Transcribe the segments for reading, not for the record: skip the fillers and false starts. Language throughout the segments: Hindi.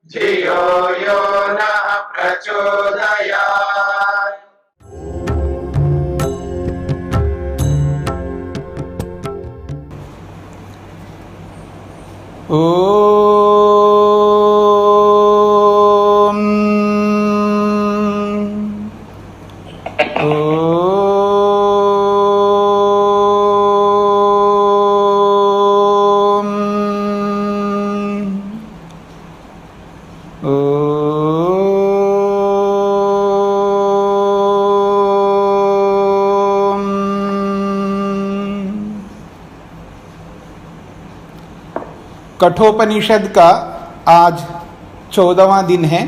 धियो यो नः प्रचोदयात्। कठोपनिषद का आज 14वां दिन है।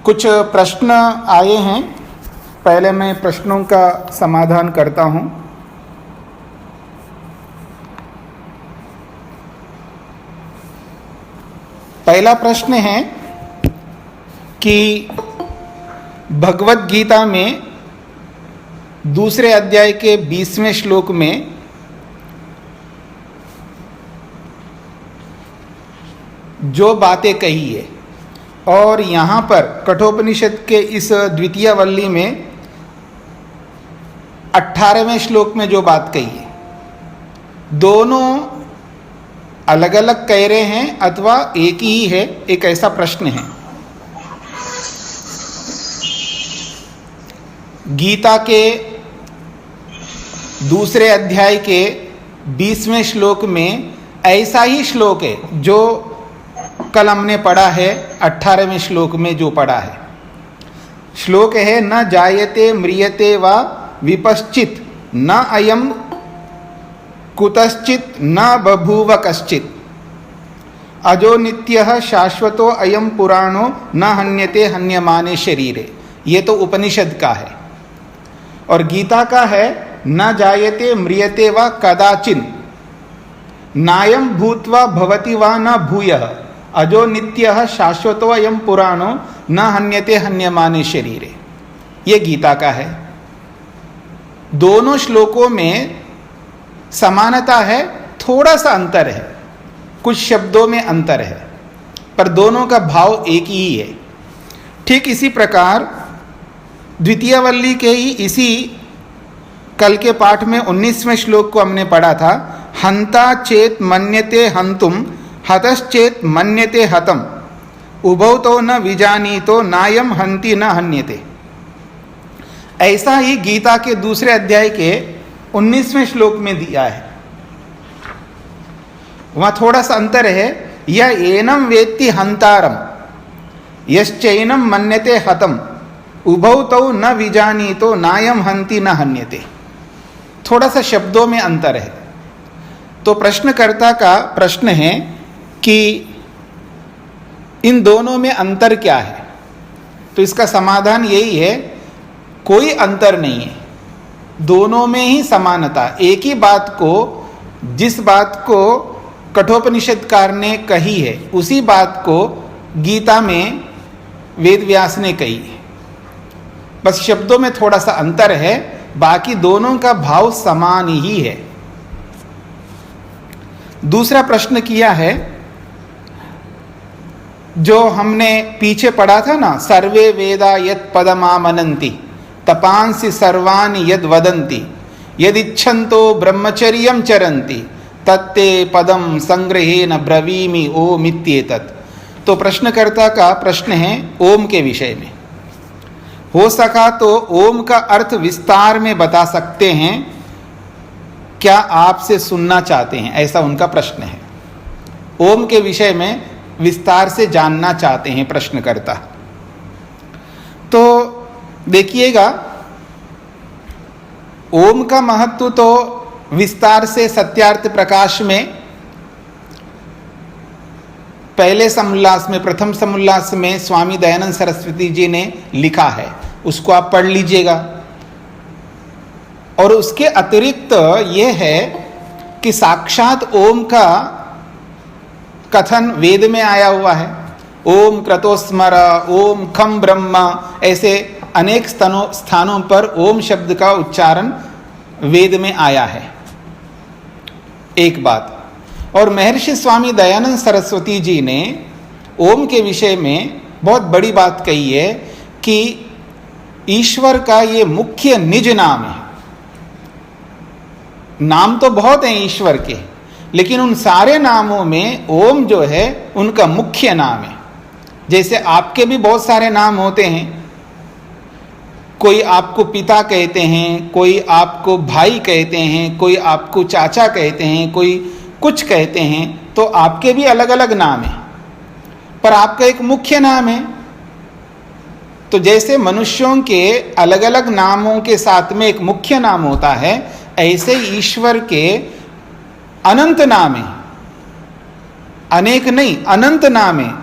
कुछ प्रश्न आए हैं, पहले मैं प्रश्नों का समाधान करता हूं। पहला प्रश्न है कि भगवत गीता में दूसरे अध्याय के 20वें श्लोक में जो बातें कही है और यहाँ पर कठोपनिषद के इस द्वितीय वल्ली में 18वें श्लोक में जो बात कही है, दोनों अलग अलग कह रहे हैं अथवा एक ही है, एक ऐसा प्रश्न है। गीता के दूसरे अध्याय के 20वें श्लोक में ऐसा ही श्लोक है जो कल हमने पढ़ा है। 18वें श्लोक में जो पढ़ा है श्लोक है, न जायते म्रियते वा विपश्चित न अयम कुतश्चित न बभूव कश्चित अजो नित्यः शाश्वतो अयम पुराणो न हन्यते हन्यमाने शरीरे। ये तो उपनिषद का है। और गीता का है, न जायते म्रियते वा कदाचिन नायम भूत्वा भवति वा न भूयः अजो नित्यः शाश्वतो अयम पुराणो न हन्यते हन्यमाने शरीरे। ये गीता का है। दोनों श्लोकों में समानता है, थोड़ा सा अंतर है, कुछ शब्दों में अंतर है, पर दोनों का भाव एक ही है। ठीक इसी प्रकार द्वितीय वल्ली के ही इसी कल के पाठ में 19वें श्लोक को हमने पढ़ा था, हंता चेत मन्यते हंतुम हतश्चेत मन्यते हतम उभौ तो न विजानीतो नायम हंति न हन्यते। ऐसा ही गीता के दूसरे अध्याय के 19वें श्लोक में दिया है। वहां थोड़ा सा अंतर है, यह एनम वेत्ति हंतारम यश्चैनम मन्यते हतम उभौ तो न विजानीतो नायम हंति न हन्यते। थोड़ा सा शब्दों में अंतर है। तो प्रश्नकर्ता का प्रश्न है कि इन दोनों में अंतर क्या है। तो इसका समाधान यही है, कोई अंतर नहीं है, दोनों में ही समानता। एक ही बात को, जिस बात को कठोपनिषदकार ने कही है उसी बात को गीता में वेद व्यास ने कही है। बस शब्दों में थोड़ा सा अंतर है, बाकी दोनों का भाव समान ही है। दूसरा प्रश्न किया है जो हमने पीछे पढ़ा था ना, सर्वे वेदा यत् पदमामनन्ति तपांसि सर्वाणि यद् वदन्ति यदिच्छन्तो ब्रह्मचर्यं चरन्ति तत्ते पदम संग्रहेन ब्रवीमि ओम इत्येतत्। तो प्रश्नकर्ता का प्रश्न है ओम के विषय में। हो सका तो ओम का अर्थ विस्तार में बता सकते हैं क्या आपसे सुनना चाहते हैं, ऐसा उनका प्रश्न है। ओम के विषय में विस्तार से जानना चाहते हैं प्रश्नकर्ता। तो देखिएगा, ओम का महत्व तो विस्तार से सत्यार्थ प्रकाश में पहले समोल्लास में, प्रथम समोल्लास में स्वामी दयानंद सरस्वती जी ने लिखा है, उसको आप पढ़ लीजिएगा। और उसके अतिरिक्त यह है कि साक्षात ओम का कथन वेद में आया हुआ है। ओम क्रतोस्मर, ओम खम ब्रह्मा, ऐसे अनेक स्थानों पर ओम शब्द का उच्चारण वेद में आया है। एक बात। और महर्षि स्वामी दयानंद सरस्वती जी ने ओम के विषय में बहुत बड़ी बात कही है कि ईश्वर का ये मुख्य निज नाम है। नाम तो बहुत हैं ईश्वर के, लेकिन उन सारे नामों में ओम जो है उनका मुख्य नाम है। जैसे आपके भी बहुत सारे नाम होते हैं, कोई आपको पिता कहते हैं, कोई आपको भाई कहते हैं, कोई आपको चाचा कहते हैं, कोई कुछ कहते हैं, तो आपके भी अलग अलग नाम हैं, पर आपका एक मुख्य नाम है। तो जैसे मनुष्यों के अलग अलग नामों के साथ में एक मुख्य नाम होता है, ऐसे ईश्वर के अनंत नाम है, अनेक नहीं अनंत नाम है,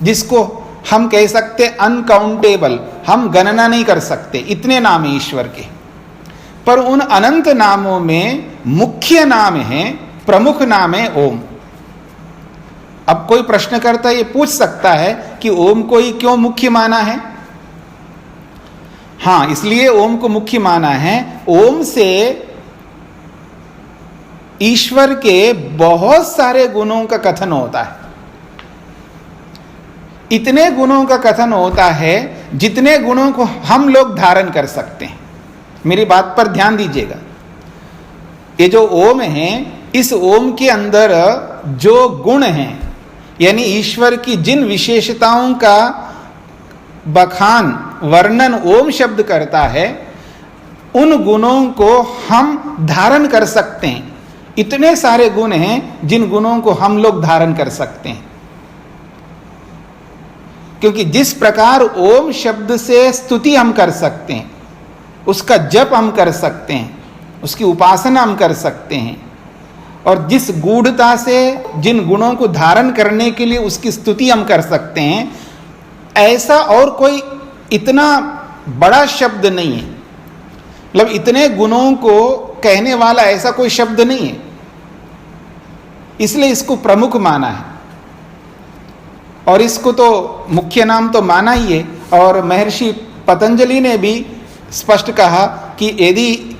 जिसको हम कह सकते अनकाउंटेबल, हम गणना नहीं कर सकते, इतने नाम है ईश्वर के। पर उन अनंत नामों में मुख्य नाम है, प्रमुख नाम है ओम। अब कोई प्रश्नकर्ता ये पूछ सकता है कि ओम को ही क्यों मुख्य माना है? हाँ, इसलिए ओम को मुख्य माना है, ओम से ईश्वर के बहुत सारे गुणों का कथन होता है। इतने गुणों का कथन होता है जितने गुणों को हम लोग धारण कर सकते हैं। मेरी बात पर ध्यान दीजिएगा। ये जो ओम है, इस ओम के अंदर जो गुण हैं, यानी ईश्वर की जिन विशेषताओं का बखान वर्णन ओम शब्द करता है, उन गुणों को हम धारण कर सकते हैं। इतने सारे गुण हैं जिन गुणों को हम लोग धारण कर सकते हैं, क्योंकि जिस प्रकार ओम शब्द से स्तुति हम कर सकते हैं, उसका जप हम कर सकते हैं, उसकी उपासना हम कर सकते हैं, और जिस गूढ़ता से जिन गुणों को धारण करने के लिए उसकी स्तुति हम कर सकते हैं, ऐसा और कोई इतना बड़ा शब्द नहीं है। मतलब इतने गुणों को कहने वाला ऐसा कोई शब्द नहीं है, इसलिए इसको प्रमुख माना है। और इसको तो मुख्य नाम तो माना ही है। और महर्षि पतंजलि ने भी स्पष्ट कहा कि यदि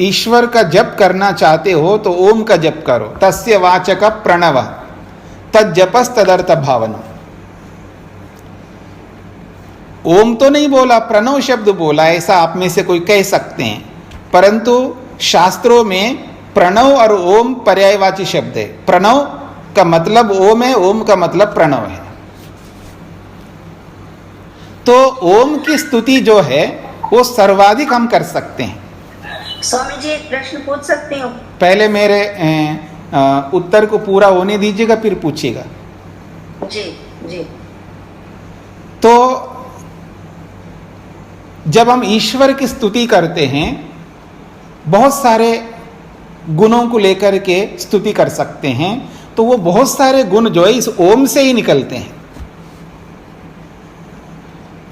ईश्वर का जप करना चाहते हो तो ओम का जप करो, तस्य वाचक प्रणव तज्जपस तदर्थ भावना। ओम तो नहीं बोला, प्रणव शब्द बोला, ऐसा आप में से कोई कह सकते हैं, परंतु शास्त्रों में प्रणव और ओम पर्यायवाची शब्द है। प्रणव का मतलब ओम है, ओम का मतलब प्रणव है। तो ओम की स्तुति जो है वो सर्वाधिक हम कर सकते हैं। स्वामी जी, एक प्रश्न पूछ सकती हूँ? पहले मेरे उत्तर को पूरा होने दीजिएगा, फिर पूछिएगा। जी जी। तो जब हम ईश्वर की स्तुति करते हैं, बहुत सारे गुणों को लेकर के स्तुति कर सकते हैं, तो वो बहुत सारे गुण जो है इस ओम से ही निकलते हैं।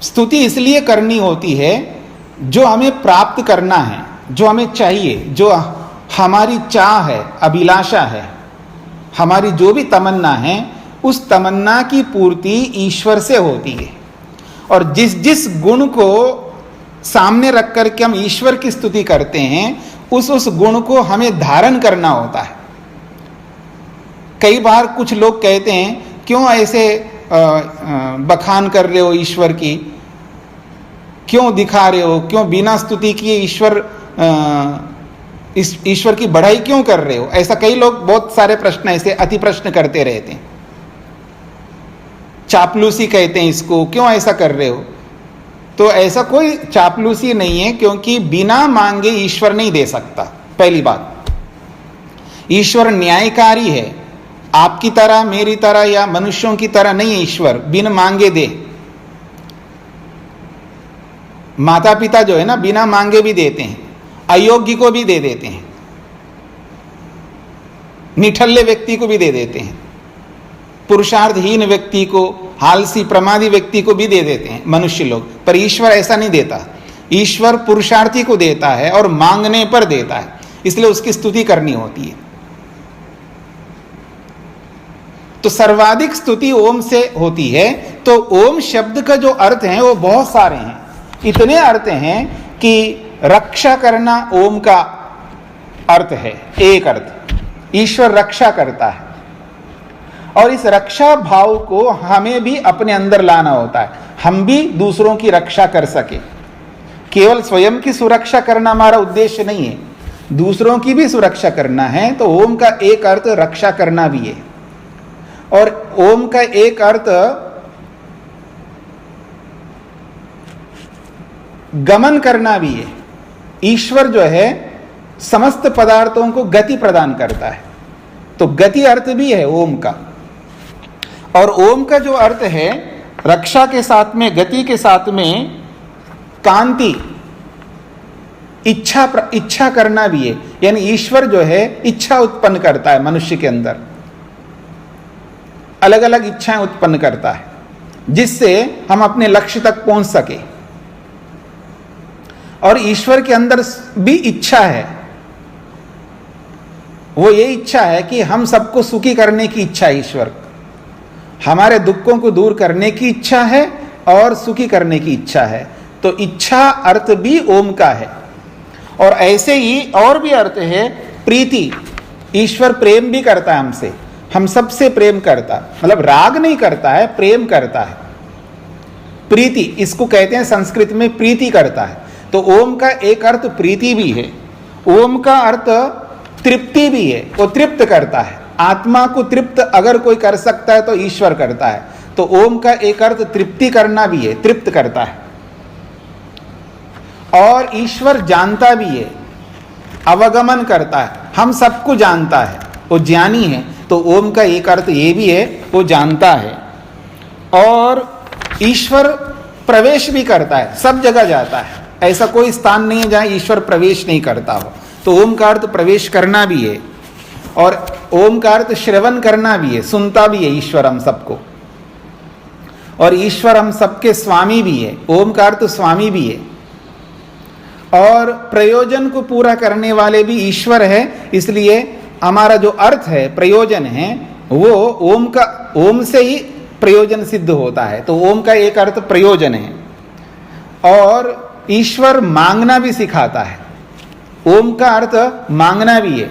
स्तुति इसलिए करनी होती है जो हमें प्राप्त करना है, जो हमें चाहिए, जो हमारी चाह है, अभिलाषा है, हमारी जो भी तमन्ना है, उस तमन्ना की पूर्ति ईश्वर से होती है। और जिस जिस गुण को सामने रख करके हम ईश्वर की स्तुति करते हैं, उस गुण को हमें धारण करना होता है। कई बार कुछ लोग कहते हैं, क्यों ऐसे बखान कर रहे हो ईश्वर की, क्यों दिखा रहे हो, क्यों बिना स्तुति किए ईश्वर की बढ़ाई क्यों कर रहे हो? ऐसा कई लोग बहुत सारे प्रश्न ऐसे अति प्रश्न करते रहते हैं। चापलूसी कहते हैं इसको, क्यों ऐसा कर रहे हो? तो ऐसा कोई चापलूसी नहीं है, क्योंकि बिना मांगे ईश्वर नहीं दे सकता। पहली बात, ईश्वर न्यायकारी है, आपकी तरह मेरी तरह या मनुष्यों की तरह नहीं है। ईश्वर बिन मांगे दे। माता पिता जो है ना, बिना मांगे भी देते हैं, अयोग्य को भी दे देते हैं, निठल्ले व्यक्ति को भी दे देते हैं, पुरुषार्थहीन व्यक्ति को, आलसी प्रमादी व्यक्ति को भी दे देते हैं मनुष्य लोग। पर ईश्वर ऐसा नहीं देता। ईश्वर पुरुषार्थी को देता है और मांगने पर देता है, इसलिए उसकी स्तुति करनी होती है। तो सर्वाधिक स्तुति ओम से होती है। तो ओम शब्द का जो अर्थ है वो बहुत सारे हैं। इतने अर्थ हैं कि रक्षा करना ओम का अर्थ है, एक अर्थ। ईश्वर रक्षा करता है, और इस रक्षा भाव को हमें भी अपने अंदर लाना होता है, हम भी दूसरों की रक्षा कर सके। केवल स्वयं की सुरक्षा करना हमारा उद्देश्य नहीं है, दूसरों की भी सुरक्षा करना है। तो ओम का एक अर्थ रक्षा करना भी है, और ओम का एक अर्थ गमन करना भी है। ईश्वर जो है समस्त पदार्थों को गति प्रदान करता है, तो गति अर्थ भी है ओम का। और ओम का जो अर्थ है रक्षा के साथ में, गति के साथ में कांति, इच्छा करना भी है। यानी ईश्वर जो है इच्छा उत्पन्न करता है, मनुष्य के अंदर अलग अलग इच्छाएं उत्पन्न करता है, जिससे हम अपने लक्ष्य तक पहुंच सके। और ईश्वर के अंदर भी इच्छा है, वो ये इच्छा है कि हम सबको सुखी करने की इच्छा है। ईश्वर हमारे दुखों को दूर करने की इच्छा है और सुखी करने की इच्छा है। तो इच्छा अर्थ भी ओम का है। और ऐसे ही और भी अर्थ है प्रीति। ईश्वर प्रेम भी करता है हमसे, हम सबसे प्रेम करता, मतलब राग नहीं करता है, प्रेम करता है। प्रीति इसको कहते हैं संस्कृत में, प्रीति करता है। तो ओम का एक अर्थ प्रीति भी है। ओम का अर्थ तृप्ति भी है, वो तृप्त करता है। आत्मा को तृप्त अगर कोई कर सकता है तो ईश्वर करता है। तो ओम का एक अर्थ तृप्ति करना भी है, तृप्त करता है। और ईश्वर जानता भी है, अवगमन करता है, हम सबको जानता है, वो ज्ञानी है। तो ओम का एक अर्थ ये भी है, वो जानता है। और ईश्वर प्रवेश भी करता है, सब जगह जाता है, ऐसा कोई स्थान नहीं है जहां ईश्वर प्रवेश नहीं करता हो। तो ओम का अर्थ प्रवेश करना भी है, और ओम का अर्थ श्रवण करना भी है, सुनता भी है ईश्वर हम सबको। और ईश्वर हम सबके स्वामी भी है, ओम का अर्थ स्वामी भी है। और प्रयोजन को पूरा करने वाले भी ईश्वर है, इसलिए हमारा जो अर्थ है, प्रयोजन है, वो ओम से ही प्रयोजन सिद्ध होता है। तो ओम का एक अर्थ प्रयोजन है। और ईश्वर मांगना भी सिखाता है, ओम का अर्थ मांगना भी है।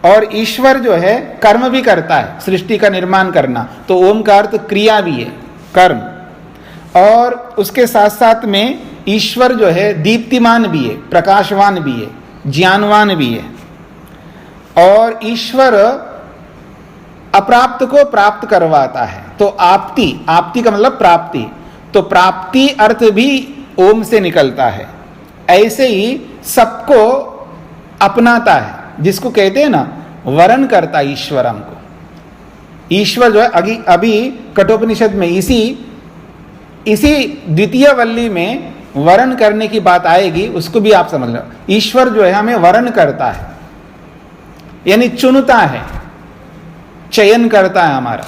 और ईश्वर जो है कर्म भी करता है, सृष्टि का निर्माण करना। तो ओम का अर्थ क्रिया भी है, कर्म। और उसके साथ साथ में ईश्वर जो है दीप्तिमान भी है, प्रकाशवान भी है, ज्ञानवान भी है। और ईश्वर अप्राप्त को प्राप्त करवाता है। तो आप्ति का मतलब प्राप्ति, तो प्राप्ति अर्थ भी ओम से निकलता है। ऐसे ही सबको अपनाता है, जिसको कहते हैं ना वरण करता है ईश्वर हमको। ईश्वर जो है अभी कठोपनिषद में इसी द्वितीय वल्ली में वरण करने की बात आएगी, उसको भी आप समझ लो। ईश्वर जो है हमें वरण करता है, यानी चुनता है, चयन करता है हमारा।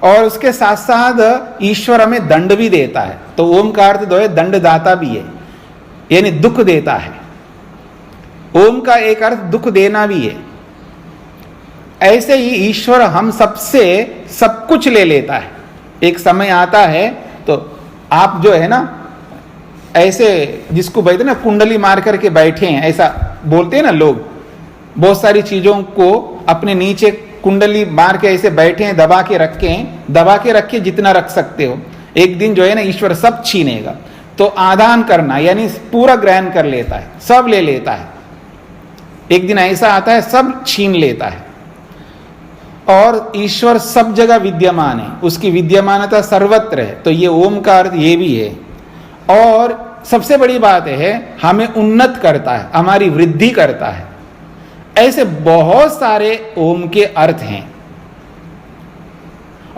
और उसके साथ साथ ईश्वर हमें दंड भी देता है। तो ओम का अर्थ जो है दंडदाता भी है, यानी दुख देता है। ओम का एक अर्थ दुख देना भी है। ऐसे ही ईश्वर हम सबसे सब कुछ ले लेता है। एक समय आता है तो आप जो है ना, ऐसे जिसको बोलते ना कुंडली मार करके बैठे हैं, ऐसा बोलते हैं ना लोग, बहुत सारी चीजों को अपने नीचे कुंडली मार के ऐसे बैठे हैं, दबा के रखे जितना रख सकते हो। एक दिन जो है ना ईश्वर सब छीनेगा। तो आदान करना यानी पूरा ग्रहण कर लेता है, सब ले लेता है। एक दिन ऐसा आता है सब छीन लेता है। और ईश्वर सब जगह विद्यमान है, उसकी विद्यमानता सर्वत्र है। तो ये ओम का अर्थ ये भी है। और सबसे बड़ी बात है हमें उन्नत करता है, हमारी वृद्धि करता है। ऐसे बहुत सारे ओम के अर्थ हैं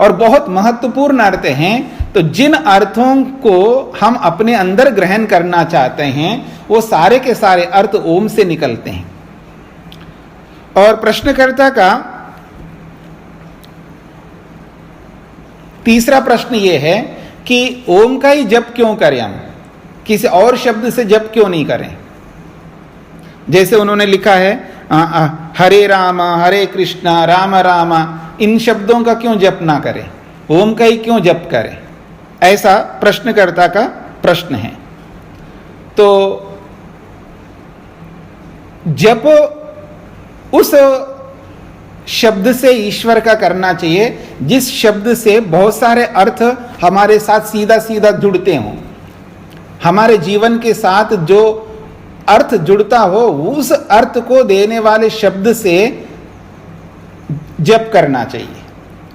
और बहुत महत्वपूर्ण अर्थ हैं। तो जिन अर्थों को हम अपने अंदर ग्रहण करना चाहते हैं वो सारे के सारे अर्थ ओम से निकलते हैं। और प्रश्नकर्ता का तीसरा प्रश्न ये है कि ओम का ही जप क्यों करें हम, किसी और शब्द से जप क्यों नहीं करें। जैसे उन्होंने लिखा है हरे राम हरे कृष्णा राम राम, इन शब्दों का क्यों जप ना करें, ओम का ही क्यों जप करें, ऐसा प्रश्नकर्ता का प्रश्न है। तो जप उस शब्द से ईश्वर का करना चाहिए जिस शब्द से बहुत सारे अर्थ हमारे साथ सीधा सीधा जुड़ते हों। हमारे जीवन के साथ जो अर्थ जुड़ता हो उस अर्थ को देने वाले शब्द से जप करना चाहिए।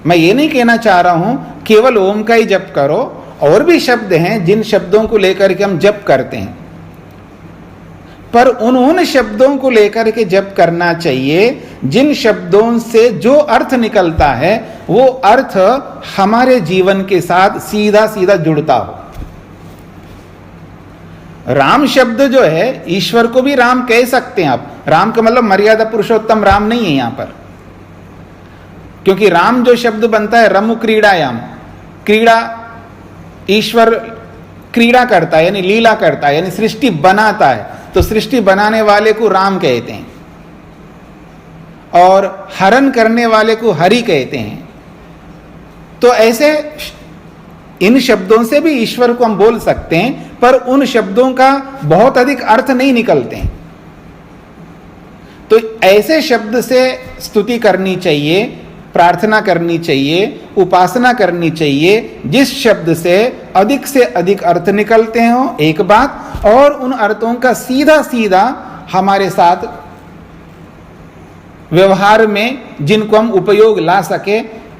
मैं ये नहीं कहना चाह रहा हूं केवल ओम का ही जप करो, और भी शब्द हैं जिन शब्दों को लेकर के हम जप करते हैं, पर उन शब्दों को लेकर के जप करना चाहिए जिन शब्दों से जो अर्थ निकलता है वो अर्थ हमारे जीवन के साथ सीधा सीधा जुड़ता हो। राम शब्द जो है, ईश्वर को भी राम कह सकते हैं आप। राम का मतलब मर्यादा पुरुषोत्तम राम नहीं है यहां पर, क्योंकि राम जो शब्द बनता है रमु क्रीड़ायाम, क्रीड़ा ईश्वर क्रीड़ा करता है यानी लीला करता है, यानी सृष्टि बनाता है, तो सृष्टि बनाने वाले को राम कहते हैं और हरण करने वाले को हरि कहते हैं। तो ऐसे इन शब्दों से भी ईश्वर को हम बोल सकते हैं, पर उन शब्दों का बहुत अधिक अर्थ नहीं निकलते हैं। तो ऐसे शब्द से स्तुति करनी चाहिए, प्रार्थना करनी चाहिए, उपासना करनी चाहिए जिस शब्द से अधिक अर्थ निकलते हो, एक बात, और उन अर्थों का सीधा सीधा हमारे साथ व्यवहार में जिनको हम उपयोग ला सके,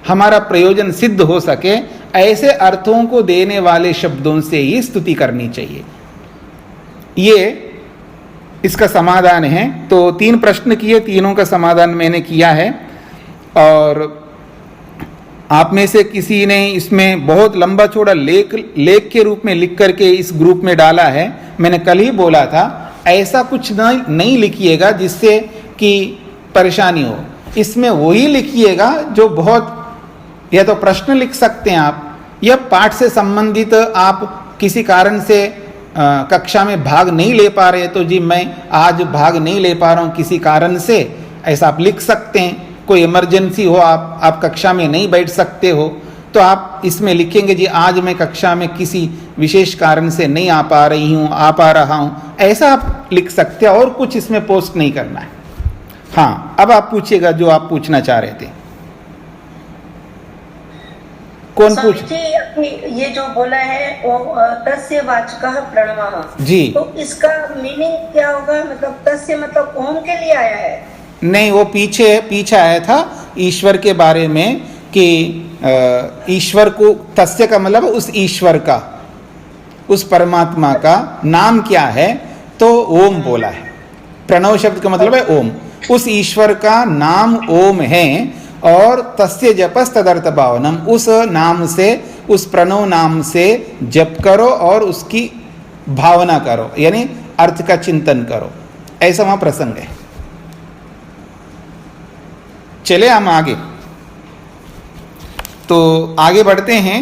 हमारा प्रयोजन सिद्ध हो सके, ऐसे अर्थों को देने वाले शब्दों से ही स्तुति करनी चाहिए। ये इसका समाधान है। तो 3 प्रश्न किए, तीनों का समाधान मैंने किया है, और आप में से किसी ने इसमें बहुत लंबा चौड़ा लेख के रूप में लिख करके इस ग्रुप में डाला है। मैंने कल ही बोला था ऐसा कुछ नहीं लिखिएगा जिससे कि परेशानी हो। इसमें वही लिखिएगा जो बहुत, या तो प्रश्न लिख सकते हैं आप, या पाठ से संबंधित आप किसी कारण से कक्षा में भाग नहीं ले पा रहे, तो जी मैं आज भाग नहीं ले पा रहा हूँ किसी कारण से, ऐसा आप लिख सकते हैं। कोई इमरजेंसी हो, आप कक्षा में नहीं बैठ सकते हो, तो आप इसमें लिखेंगे जी आज मैं कक्षा में किसी विशेष कारण से नहीं आ पा रही हूँ, आ पा रहा हूँ, ऐसा आप लिख सकते हैं, और कुछ इसमें पोस्ट नहीं करना है। हाँ, अब आप पूछिएगा जो आप पूछना चाह रहे थे। कौन पूछ? ये जो बोला है वो तस्य वाचकः प्रणवः जी, तो इसका मीनिंग क्या होगा? मतलब तस्य मतलब ओम के लिए आया है? नहीं, वो पीछे आया था ईश्वर के बारे में कि ईश्वर को, तस्य का मतलब उस ईश्वर का, उस परमात्मा का नाम क्या है, तो ओम बोला है। प्रणव शब्द का मतलब है ओम। उस ईश्वर का नाम ओम है, और तस्य जपस तदर्थ भावनम, उस नाम से, उस प्रणव नाम से जप करो और उसकी भावना करो, यानी अर्थ का चिंतन करो, ऐसा वहां प्रसंग है। चले हम आगे, तो आगे बढ़ते हैं।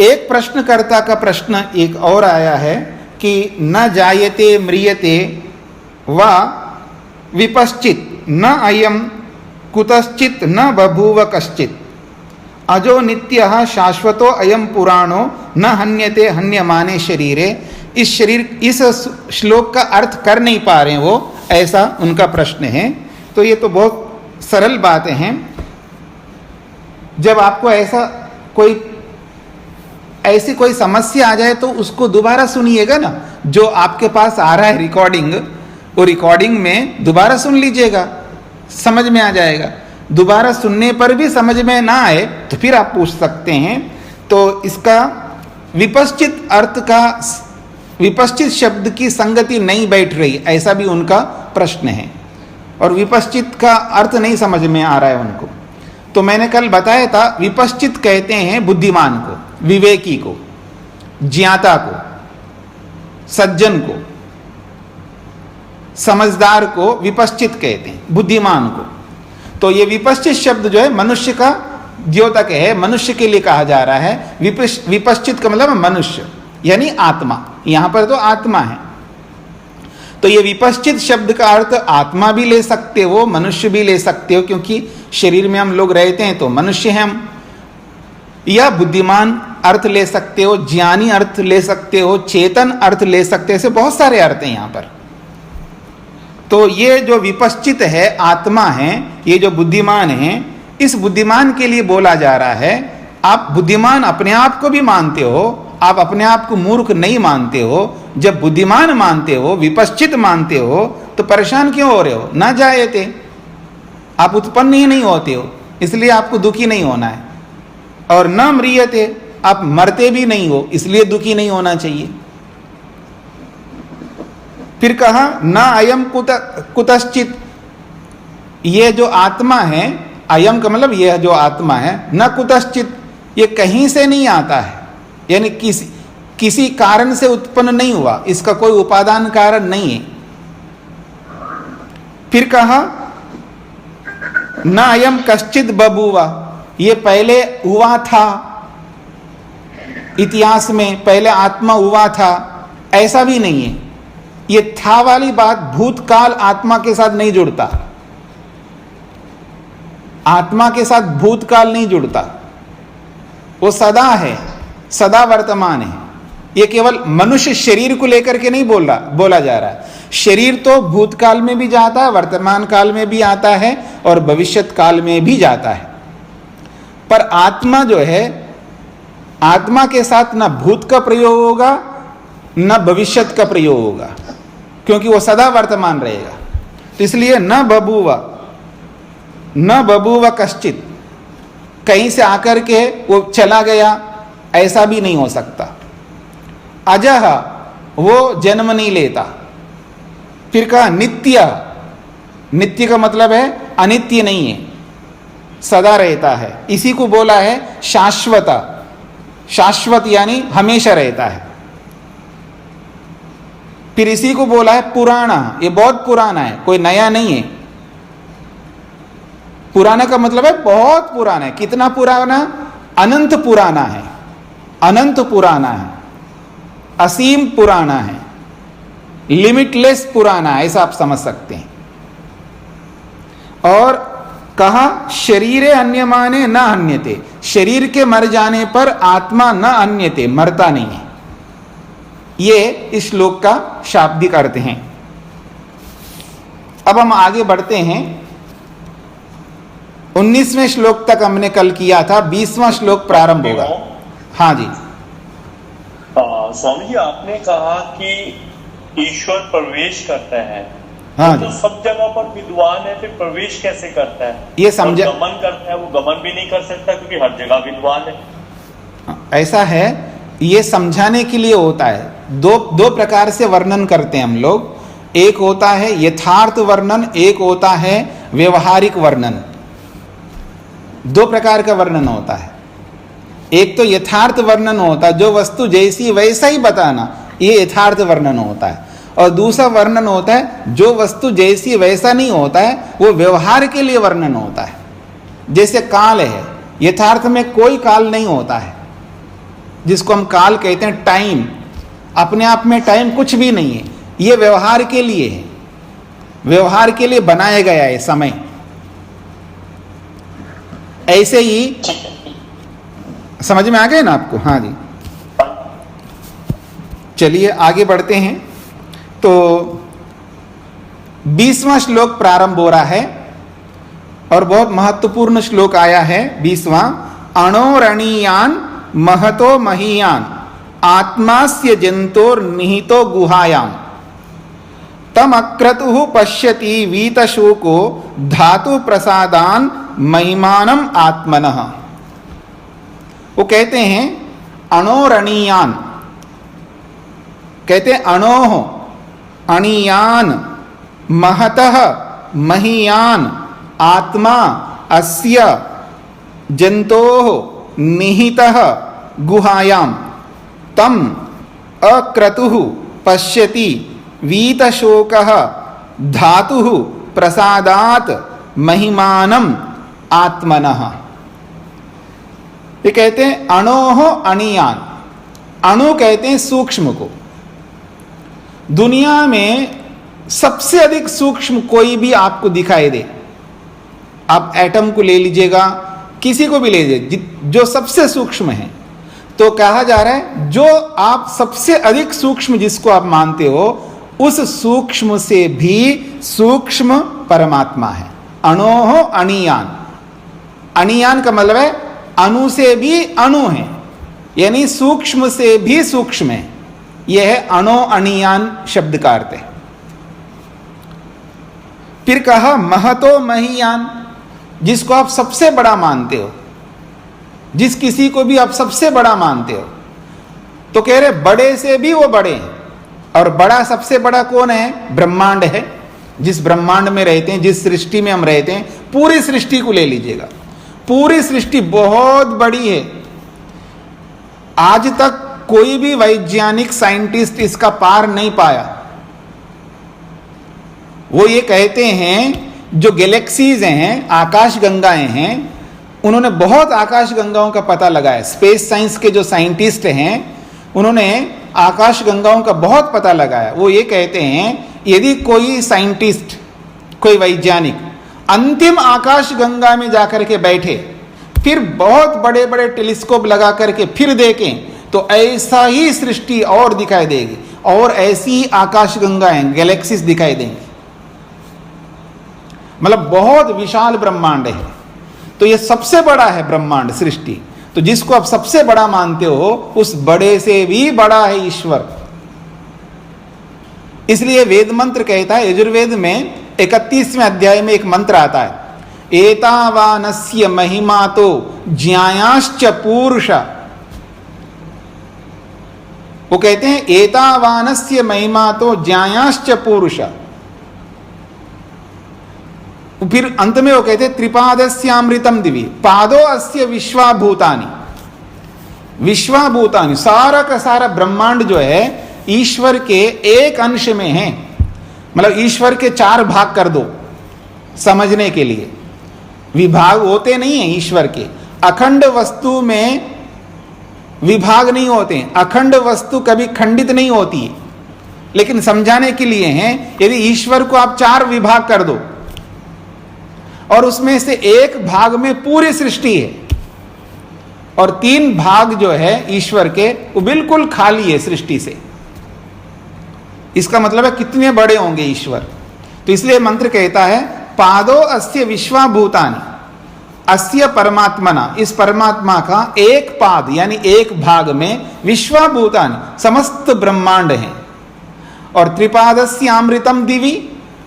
एक प्रश्नकर्ता का प्रश्न एक और आया है कि न जायते म्रियते व विपश्चित न अयम कुतश्चित न बभूव कश्चित अजो नित्यः शाश्वतो अयम पुराणो न हन्यते हन्यमाने शरीरे। इस श्लोक का अर्थ कर नहीं पा रहे वो, ऐसा उनका प्रश्न है। तो ये तो बहुत सरल बातें हैं। जब आपको ऐसी कोई समस्या आ जाए तो उसको दोबारा सुनिएगा ना, जो आपके पास आ रहा है रिकॉर्डिंग, वो रिकॉर्डिंग में दोबारा सुन लीजिएगा, समझ में आ जाएगा। दोबारा सुनने पर भी समझ में ना आए तो फिर आप पूछ सकते हैं। तो इसका विपश्चित अर्थ का, विपश्चित शब्द की संगति नहीं बैठ रही, ऐसा भी उनका प्रश्न है, और विपश्चित का अर्थ नहीं समझ में आ रहा है उनको। तो मैंने कल बताया था, विपश्चित कहते हैं बुद्धिमान को, विवेकी को, ज्ञाता को, सज्जन को, समझदार को विपश्चित कहते हैं, बुद्धिमान को। तो ये विपश्चित शब्द जो है मनुष्य का द्योतक है, मनुष्य के लिए कहा जा रहा है। विपश्चित का मतलब मनुष्य यानी आत्मा, यहां पर तो आत्मा है। तो ये विपश्चित शब्द का अर्थ आत्मा भी ले सकते हो, मनुष्य भी ले सकते हो, क्योंकि शरीर में हम लोग रहते हैं तो मनुष्य हैं हम। या बुद्धिमान अर्थ ले सकते हो, ज्ञानी अर्थ ले सकते हो, चेतन अर्थ ले सकते हो, ऐसे बहुत सारे अर्थ हैं यहाँ पर। तो ये जो विपश्चित है, आत्मा है, ये जो बुद्धिमान है, इस बुद्धिमान के लिए बोला जा रहा है आप बुद्धिमान अपने आप को भी मानते हो, आप अपने आप को मूर्ख नहीं मानते हो। जब बुद्धिमान मानते हो, विपश्चित मानते हो, तो परेशान क्यों हो रहे हो? ना जायते, आप उत्पन्न ही नहीं होते हो, इसलिए आपको दुखी नहीं होना है। और न म्रियते, आप मरते भी नहीं हो, इसलिए दुखी नहीं होना चाहिए। फिर कहा न अयम कुतश्चित, ये जो आत्मा है, अयम का मतलब यह जो आत्मा है, न कुतश्चित, ये कहीं से नहीं आता है, यानी किसी कारण से उत्पन्न नहीं हुआ, इसका कोई उपादान कारण नहीं है। फिर कहा न अयम कश्चित बभूवा, ये पहले हुआ था, इतिहास में पहले आत्मा हुआ था, ऐसा भी नहीं है। ये था वाली बात भूतकाल आत्मा के साथ नहीं जुड़ता, आत्मा के साथ भूतकाल नहीं जुड़ता, वो सदा है, सदा वर्तमान है। ये केवल मनुष्य शरीर को लेकर के नहीं बोला जा रहा है। शरीर तो भूतकाल में भी जाता है, वर्तमान काल में भी आता है और भविष्यत काल में भी जाता है। पर आत्मा जो है, आत्मा के साथ न भूत का प्रयोग होगा न भविष्यत का प्रयोग होगा, क्योंकि वो सदा वर्तमान रहेगा। तो इसलिए न बभूव कश्चित, कहीं से आकर के वो चला गया, ऐसा भी नहीं हो सकता। अजह, वो जन्म नहीं लेता। फिर कहा नित्य, नित्य का मतलब है अनित्य नहीं है, सदा रहता है। इसी को बोला है शाश्वत, शाश्वत यानी हमेशा रहता है। फिर इसी को बोला है पुराना, ये बहुत पुराना है, कोई नया नहीं है। पुराना का मतलब है बहुत पुराना है। कितना पुराना? अनंत पुराना है, अनंत पुराना है, असीम पुराना है, लिमिटलेस पुराना है, ऐसा आप समझ सकते हैं। और कहा शरीरे अन्यमाने न अन्यते, शरीर के मर जाने पर आत्मा न अन्यते, मरता नहीं है। ये इस श्लोक का शाब्दिक अर्थ है। अब हम आगे बढ़ते हैं। 19वें श्लोक तक हमने कल किया था, 20वां श्लोक प्रारंभ होगा। हाँ जी। स्वामी जी, आपने कहा कि ईश्वर प्रवेश करता है, हाँ तो सब जगह पर विद्वान है, फिर प्रवेश कैसे करता है? ये समझा। गमन करता है, वो गमन भी नहीं कर सकता क्योंकि हर जगह विद्वान है। ऐसा है, ये समझाने के लिए होता है। दो प्रकार से वर्णन करते हैं हम लोग। एक होता है यथार्थ वर्णन, एक होता है व्यवहारिक वर्णन। दो प्रकार का वर्णन होता है। एक तो यथार्थ वर्णन होता है, जो वस्तु जैसी वैसा ही बताना, ये यथार्थ वर्णन होता है। और दूसरा वर्णन होता है जो वस्तु जैसी वैसा नहीं होता है, वो व्यवहार के लिए वर्णन होता है। जैसे काल है, यथार्थ में कोई काल नहीं होता है, जिसको हम काल कहते हैं, टाइम। अपने आप में टाइम कुछ भी नहीं है, ये व्यवहार के लिए है, व्यवहार के लिए बनाया गया है समय। ऐसे ही समझ में आ गए ना आपको? हाँ जी। चलिए आगे बढ़ते हैं। तो 20वां श्लोक प्रारंभ हो रहा है और बहुत महत्वपूर्ण श्लोक आया है 20वां। अणोरणीयान महतो महीयान आत्मास्य जंतोर निहितो गुहायाम तम अक्रतु पश्यति वीतशोको धातु प्रसादान महिमानम आत्मनः। वो कहते हैं अणोरणीयान, कहते हैं अणोह अणीयान महतः महीयान आत्मा अस्य जंतोः निहितः गुहायाम तम अक्रतुः पश्यति वीतशोकः धातुः प्रसादात महिमानम आत्मनः। ये कहते हैं अणोह अणीयान। अणु कहते हैं सूक्ष्म को। दुनिया में सबसे अधिक सूक्ष्म कोई भी आपको दिखाई दे, आप एटम को ले लीजिएगा, किसी को भी ले लीजिए, जो सबसे सूक्ष्म है, तो कहा जा रहा है जो आप सबसे अधिक सूक्ष्म जिसको आप मानते हो, उस सूक्ष्म से भी सूक्ष्म परमात्मा है। अणोह अणियान, अणियान का मतलब है अणु से भी अणु है, यानी सूक्ष्म से भी सूक्ष्म है। यह है अणो अणियान शब्द का अर्थ है। फिर कहा महतो महीयान, जिसको आप सबसे बड़ा मानते हो, जिस किसी को भी आप सबसे बड़ा मानते हो, तो कह रहे बड़े से भी वो बड़े हैं। और बड़ा, सबसे बड़ा कौन है? ब्रह्मांड है। जिस ब्रह्मांड में रहते हैं, जिस सृष्टि में हम रहते हैं, पूरी सृष्टि को ले लीजिएगा, पूरी सृष्टि बहुत बड़ी है। आज तक कोई भी वैज्ञानिक साइंटिस्ट इसका पार नहीं पाया। वो ये कहते हैं जो गैलेक्सीज हैं, आकाश गंगाएं हैं, उन्होंने बहुत आकाश गंगाओं का पता लगाया। स्पेस साइंस के जो साइंटिस्ट हैं उन्होंने आकाश गंगाओं का बहुत पता लगाया। वो ये कहते हैं यदि कोई साइंटिस्ट, कोई वैज्ञानिक अंतिम आकाश गंगा में जाकर के बैठे, फिर बहुत बड़े बड़े टेलीस्कोप लगा करके फिर देखें, तो ऐसा ही सृष्टि और दिखाई देगी, और ऐसी आकाश गंगाएं, गैलेक्सीज दिखाई देंगी। मतलब बहुत विशाल ब्रह्मांड है। तो ये सबसे बड़ा है ब्रह्मांड, सृष्टि। तो जिसको आप सबसे बड़ा मानते हो, उस बड़े से भी बड़ा है ईश्वर। इसलिए वेद मंत्र कहता है, यजुर्वेद में 31वें अध्याय में एक मंत्र आता है, एतावानस्य महिमा तो ज्ञायाश्च पूरुष। वो कहते हैं एतावानस्य महिमा तो ज्ञायाश्च पूरुष। फिर अंत में वो कहते हैं त्रिपादस्यामृतम दिवि पादो अस्य विश्वाभूतानि। विश्वाभूतानि, सारा का सारा ब्रह्मांड जो है ईश्वर के एक अंश में है। मतलब ईश्वर के 4 भाग कर दो समझने के लिए। विभाग होते नहीं है ईश्वर के, अखंड वस्तु में विभाग नहीं होते। अखंड वस्तु कभी खंडित नहीं होती है, लेकिन समझाने के लिए है, यदि ईश्वर को आप 4 विभाग कर दो और उसमें से एक भाग में पूरी सृष्टि है, और 3 भाग जो है ईश्वर के वो बिल्कुल खाली है सृष्टि से, इसका मतलब है कितने बड़े होंगे ईश्वर। तो इसलिए मंत्र कहता है पादो अस्य विश्वाभूतानि, अस्य परमात्मना, इस परमात्मा का एक पाद यानी एक भाग में विश्वाभूतानि, समस्त ब्रह्मांड है। और त्रिपादस्य अमृतम दिवि,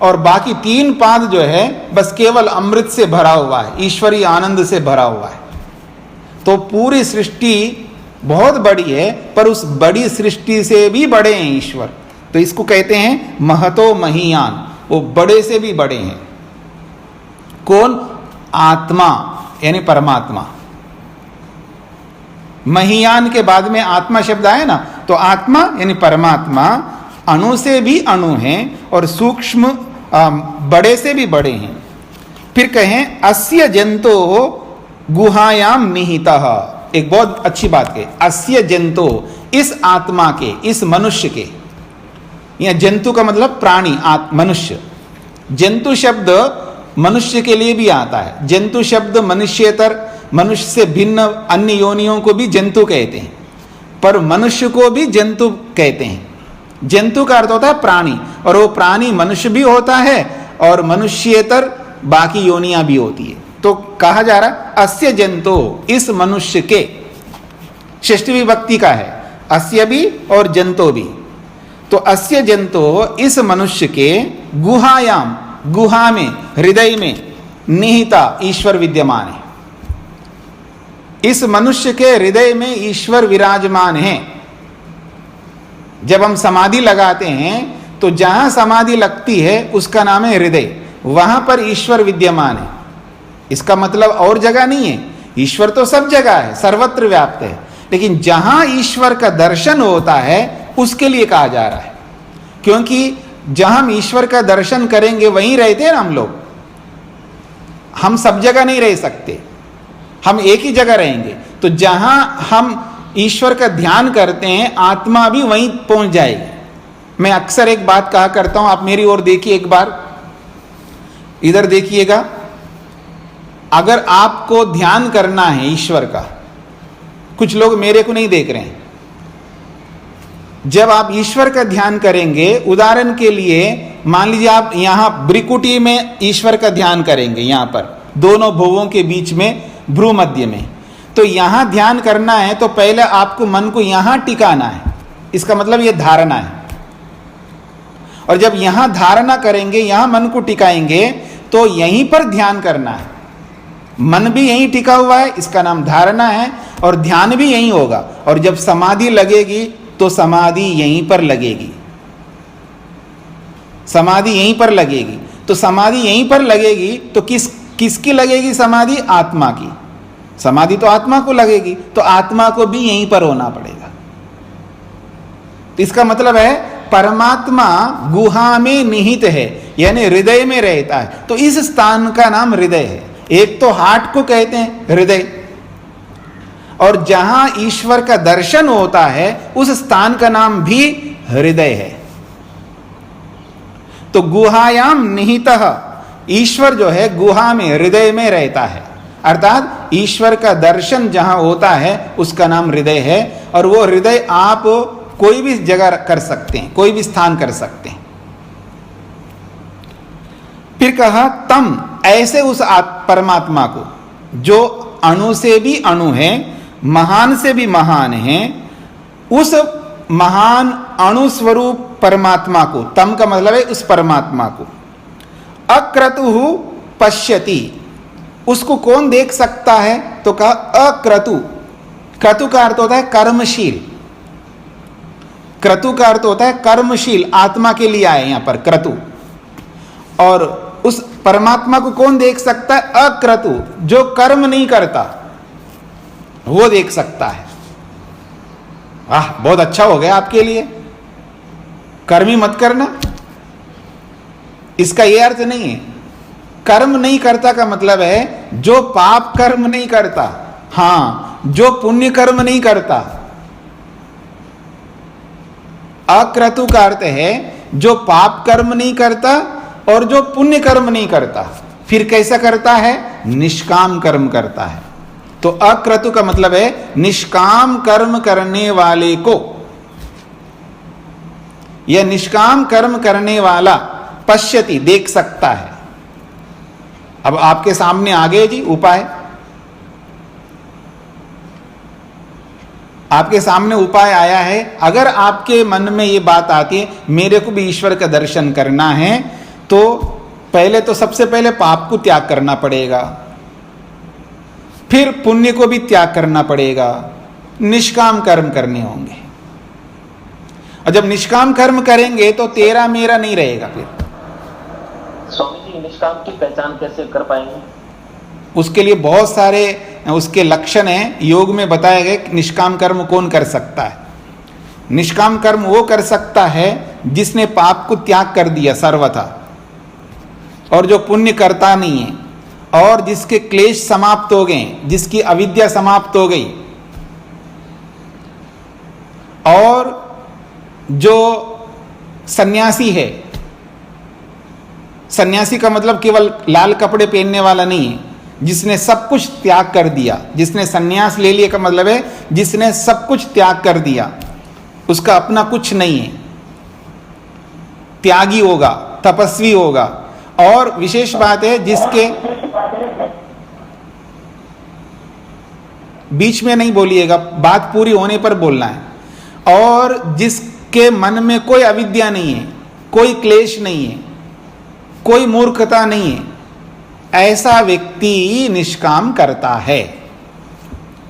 और बाकी 3 पाद जो है बस केवल अमृत से भरा हुआ है, ईश्वरीय आनंद से भरा हुआ है। तो पूरी सृष्टि बहुत बड़ी है, पर उस बड़ी सृष्टि से भी बड़े हैं ईश्वर। तो इसको कहते हैं महतो महीयान, वो बड़े से भी बड़े हैं। कौन? आत्मा यानी परमात्मा। महीयान के बाद में आत्मा शब्द आए ना, तो आत्मा यानी परमात्मा अणु से भी अणु हैं और सूक्ष्म बड़े से भी बड़े हैं। फिर कहें अस्य जंतो गुहायाम निहितः। एक बहुत अच्छी बात कही, अस्य जंतो, इस आत्मा के, इस मनुष्य के। यह जंतु का मतलब प्राणी, मनुष्य। जंतु शब्द मनुष्य के लिए भी आता है। जंतु शब्द मनुष्यतर, मनुष्य से भिन्न अन्य योनियों को भी जंतु कहते हैं, पर मनुष्य को भी जंतु कहते हैं। जंतु का अर्थ होता है प्राणी, और वो प्राणी मनुष्य भी होता है और मनुष्यतर बाकी योनियां भी होती है। तो कहा जा रहा अस्य जंतो, इस मनुष्य के, षष्ठी विभक्ति का है, अस्य भी और जंतो भी। तो अस्य जंतो, इस मनुष्य के, गुहायाम, गुहा में, हृदय में, निहिता, ईश्वर विद्यमान है। इस मनुष्य के हृदय में ईश्वर विराजमान है। जब हम समाधि लगाते हैं तो जहां समाधि लगती है उसका नाम है हृदय, वहां पर ईश्वर विद्यमान है। इसका मतलब और जगह नहीं है, ईश्वर तो सब जगह है, सर्वत्र व्याप्त है, लेकिन जहां ईश्वर का दर्शन होता है उसके लिए कहा जा रहा है। क्योंकि जहां हम ईश्वर का दर्शन करेंगे वहीं रहते हैं ना हम लोग। हम सब जगह नहीं रह सकते, हम एक ही जगह रहेंगे। तो जहां हम ईश्वर का ध्यान करते हैं, आत्मा भी वहीं पहुंच जाएगी। मैं अक्सर एक बात कहा करता हूं, आप मेरी ओर देखिए एक बार, इधर देखिएगा। अगर आपको ध्यान करना है ईश्वर का, कुछ लोग मेरे को नहीं देख रहे हैं, जब आप ईश्वर का ध्यान करेंगे, उदाहरण के लिए मान लीजिए आप यहां ब्रिकुटी में ईश्वर का ध्यान करेंगे, यहां पर दोनों भुवों के बीच में भ्रू मध्य में, तो यहां ध्यान करना है तो पहले आपको मन को यहां टिकाना है, इसका मतलब यह धारणा है। और जब यहां धारणा करेंगे, यहां मन को टिकाएंगे, तो यहीं पर ध्यान करना है। मन भी यहीं टिका हुआ है, इसका नाम धारणा है, और ध्यान भी यहीं होगा। और जब समाधि लगेगी तो समाधि यहीं पर लगेगी, समाधि यहीं पर लगेगी। तो समाधि यहीं पर लगेगी तो किसकी लगेगी समाधि? आत्मा की। समाधि तो आत्मा को लगेगी, तो आत्मा को भी यहीं पर होना पड़ेगा। तो इसका मतलब है परमात्मा गुहा में निहित है, यानी हृदय में रहता है। तो इस स्थान का नाम हृदय है। एक तो हार्ट को कहते हैं हृदय, और जहां ईश्वर का दर्शन होता है उस स्थान का नाम भी हृदय है। तो गुहायाम निहितः, ईश्वर जो है गुहा में, हृदय में रहता है, अर्थात ईश्वर का दर्शन जहां होता है उसका नाम हृदय है। और वो हृदय आप कोई भी जगह कर सकते हैं, कोई भी स्थान कर सकते हैं। फिर कहा तम, ऐसे उस परमात्मा को जो अणु से भी अणु है, महान से भी महान है, उस महान अणु स्वरूप परमात्मा को, तम का मतलब है उस परमात्मा को, अक्रतु पश्यति, उसको कौन देख सकता है? तो कहा अक्रतु। क्रतु का अर्थ होता है कर्मशील, क्रतु का अर्थ होता है कर्मशील, आत्मा के लिए आए यहां पर क्रतु। और उस परमात्मा को कौन देख सकता है? अक्रतु, जो कर्म नहीं करता वो देख सकता है। आह, बहुत अच्छा हो गया आपके लिए, कर्म ही मत करना, इसका यह अर्थ नहीं है। कर्म नहीं करता का मतलब है जो पाप कर्म नहीं करता, हां, जो पुण्य कर्म नहीं करता। अक्रतु का अर्थ है जो पाप कर्म नहीं करता और जो पुण्य कर्म नहीं करता। फिर कैसा करता है? निष्काम कर्म करता है। तो अक्रतु का मतलब है निष्काम कर्म करने वाले को, यह निष्काम कर्म करने वाला पश्यति, देख सकता है। अब आपके सामने आ गए जी उपाय, आपके सामने उपाय आया है। अगर आपके मन में यह बात आती है मेरे को भी ईश्वर का दर्शन करना है, तो पहले तो सबसे पहले पाप को त्याग करना पड़ेगा, फिर पुण्य को भी त्याग करना पड़ेगा, निष्काम कर्म करने होंगे। और जब निष्काम कर्म करेंगे तो तेरा मेरा नहीं रहेगा। फिर स्वामी जी, निष्काम की पहचान कैसे कर पाएंगे? उसके लिए बहुत सारे उसके लक्षण हैं, योग में बताया गया कि निष्काम कर्म कौन कर सकता है। निष्काम कर्म वो कर सकता है जिसने पाप को त्याग कर दिया सर्वथा, और जो पुण्य करता नहीं है, और जिसके क्लेश समाप्त हो गए, जिसकी अविद्या समाप्त हो गई, और जो सन्यासी है। सन्यासी का मतलब केवल लाल कपड़े पहनने वाला नहीं है, जिसने सब कुछ त्याग कर दिया। जिसने सन्यास ले लिया का मतलब है जिसने सब कुछ त्याग कर दिया, उसका अपना कुछ नहीं है, त्यागी होगा, तपस्वी होगा। और विशेष बात है जिसके, बीच में नहीं बोलिएगा, बात पूरी होने पर बोलना है। और जिसके मन में कोई अविद्या नहीं है, कोई क्लेश नहीं है, कोई मूर्खता नहीं है, ऐसा व्यक्ति निष्काम करता है।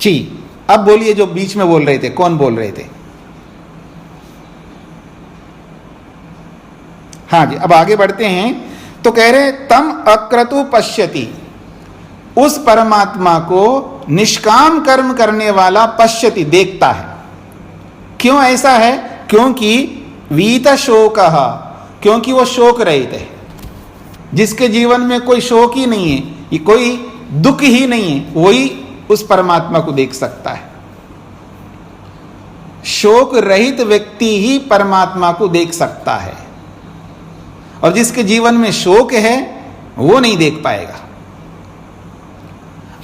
जी, अब बोलिए जो बीच में बोल रहे थे, कौन बोल रहे थे? हाँ जी, अब आगे बढ़ते हैं। तो कह रहे तम अक्रतु पश्यति, उस परमात्मा को निष्काम कर्म करने वाला पश्यति, देखता है। क्यों ऐसा है? क्योंकि वीत शोकः, क्योंकि वो शोक रहित है। जिसके जीवन में कोई शोक ही नहीं है, ये कोई दुख ही नहीं है, वही उस परमात्मा को देख सकता है। शोक रहित व्यक्ति ही परमात्मा को देख सकता है, और जिसके जीवन में शोक है वो नहीं देख पाएगा।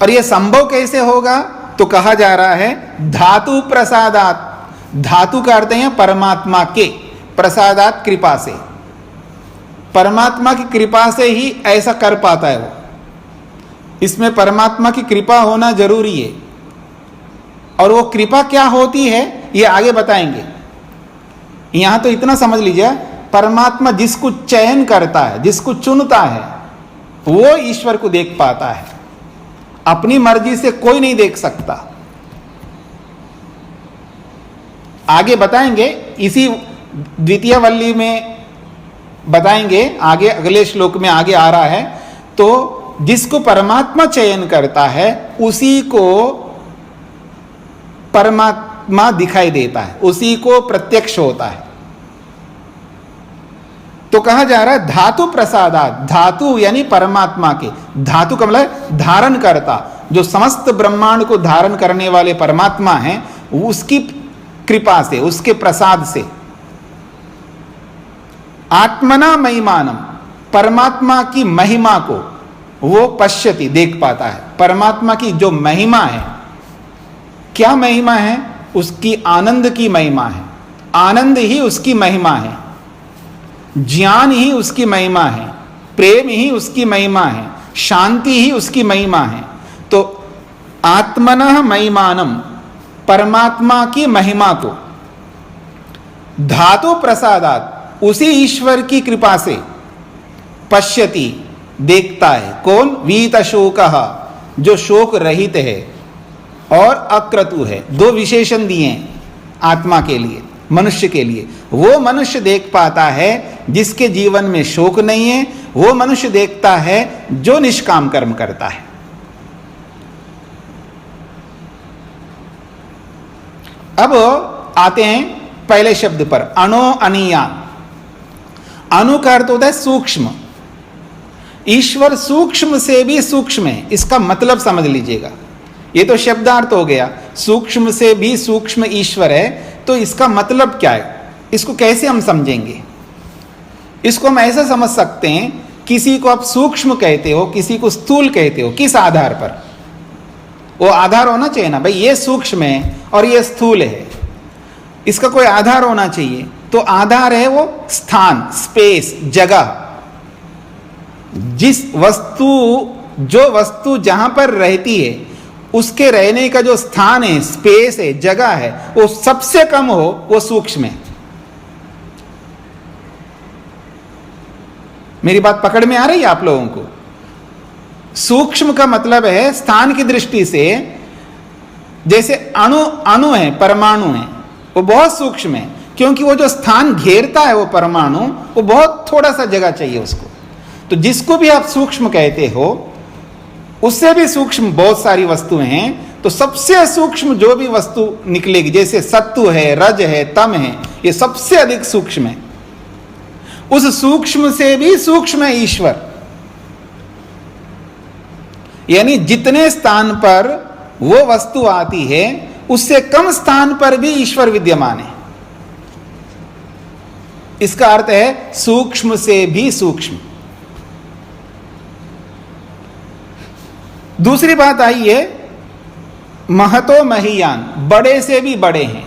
और यह संभव कैसे होगा? तो कहा जा रहा है धातु प्रसादात, धातु का अर्थ है परमात्मा के प्रसादात, कृपा से। परमात्मा की कृपा से ही ऐसा कर पाता है वो। इसमें परमात्मा की कृपा होना जरूरी है। और वो कृपा क्या होती है ये आगे बताएंगे। यहां तो इतना समझ लीजिए, परमात्मा जिसको चयन करता है, जिसको चुनता है, वो ईश्वर को देख पाता है। अपनी मर्जी से कोई नहीं देख सकता। आगे बताएंगे, इसी द्वितीय वल्ली में बताएंगे, आगे अगले श्लोक में आगे आ रहा है। तो जिसको परमात्मा चयन करता है उसी को परमात्मा दिखाई देता है, उसी को प्रत्यक्ष होता है। तो कहा जा रहा है धातु प्रसादात, धातु यानी परमात्मा के, धातु का मतलब धारण करता, जो समस्त ब्रह्मांड को धारण करने वाले परमात्मा हैं, उसकी कृपा से, उसके प्रसाद से। आत्मना महिमानम, परमात्मा की महिमा को वो पश्यति, देख पाता है। परमात्मा की जो महिमा है, क्या महिमा है? उसकी आनंद की महिमा है। आनंद ही उसकी महिमा है, ज्ञान ही उसकी महिमा है, प्रेम ही उसकी महिमा है, शांति ही उसकी महिमा है। तो आत्मनः महिमानम, परमात्मा की महिमा को धातु प्रसादात, उसी ईश्वर की कृपा से पश्यति, देखता है। कौन? वीत शोकः, जो शोक रहित है और अक्रतु है। दो विशेषण दिए आत्मा के लिए, मनुष्य के लिए। वो मनुष्य देख पाता है जिसके जीवन में शोक नहीं है। वो मनुष्य देखता है जो निष्काम कर्म करता है। अब आते हैं पहले शब्द पर, अणो अनियान। अणु का अर्थ होता है सूक्ष्म। ईश्वर सूक्ष्म से भी सूक्ष्म है, इसका मतलब समझ लीजिएगा। ये तो शब्दार्थ हो गया, सूक्ष्म से भी सूक्ष्म ईश्वर है। तो इसका मतलब क्या है, इसको कैसे हम समझेंगे? इसको हम ऐसा समझ सकते हैं, किसी को आप सूक्ष्म कहते हो, किसी को स्थूल कहते हो, किस आधार पर? वो आधार होना चाहिए ना भाई, ये सूक्ष्म है और ये स्थूल है, इसका कोई आधार होना चाहिए। तो आधार है वो स्थान, स्पेस, जगह। जिस वस्तु, जो वस्तु जहां पर रहती है, उसके रहने का जो स्थान है, स्पेस है, जगह है, वो सबसे कम हो, वो सूक्ष्म है। मेरी बात पकड़ में आ रही है आप लोगों को? सूक्ष्म का मतलब है स्थान की दृष्टि से, जैसे अणु है, परमाणु है, वो बहुत सूक्ष्म है, क्योंकि वो जो स्थान घेरता है वो परमाणु, वो बहुत थोड़ा सा जगह चाहिए उसको। तो जिसको भी आप सूक्ष्म कहते हो, उससे भी सूक्ष्म बहुत सारी वस्तुएं हैं। तो सबसे सूक्ष्म जो भी वस्तु निकलेगी, जैसे सत्तु है, रज है, तम है, ये सबसे अधिक सूक्ष्म है। उस सूक्ष्म से भी सूक्ष्म है ईश्वर। यानी जितने स्थान पर वो वस्तु आती है, उससे कम स्थान पर भी ईश्वर विद्यमान है। इसका अर्थ है सूक्ष्म से भी सूक्ष्म। दूसरी बात आई है महतो महीयान, बड़े से भी बड़े हैं।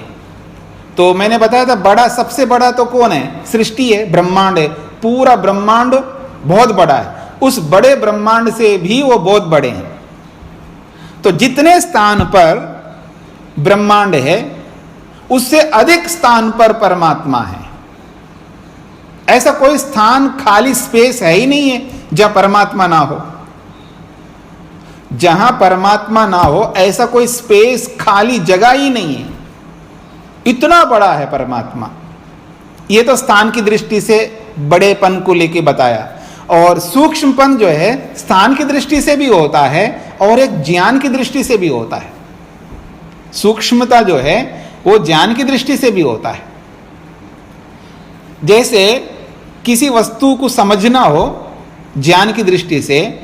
तो मैंने बताया था बड़ा, सबसे बड़ा तो कौन है? सृष्टि है, ब्रह्मांड है। पूरा ब्रह्मांड बहुत बड़ा है, उस बड़े ब्रह्मांड से भी वो बहुत बड़े हैं। तो जितने स्थान पर ब्रह्मांड है, उससे अधिक स्थान पर परमात्मा है। ऐसा कोई स्थान, खाली स्पेस है ही नहीं है जहां परमात्मा ना हो। जहां परमात्मा ना हो, ऐसा कोई स्पेस, खाली जगह ही नहीं है। इतना बड़ा है परमात्मा। ये तो स्थान की दृष्टि से बड़ेपन को लेके बताया। और सूक्ष्मपन जो है स्थान की दृष्टि से भी होता है और एक ज्ञान की दृष्टि से भी होता है। सूक्ष्मता जो है वो ज्ञान की दृष्टि से भी होता है। जैसे किसी वस्तु को समझना हो ज्ञान की दृष्टि से,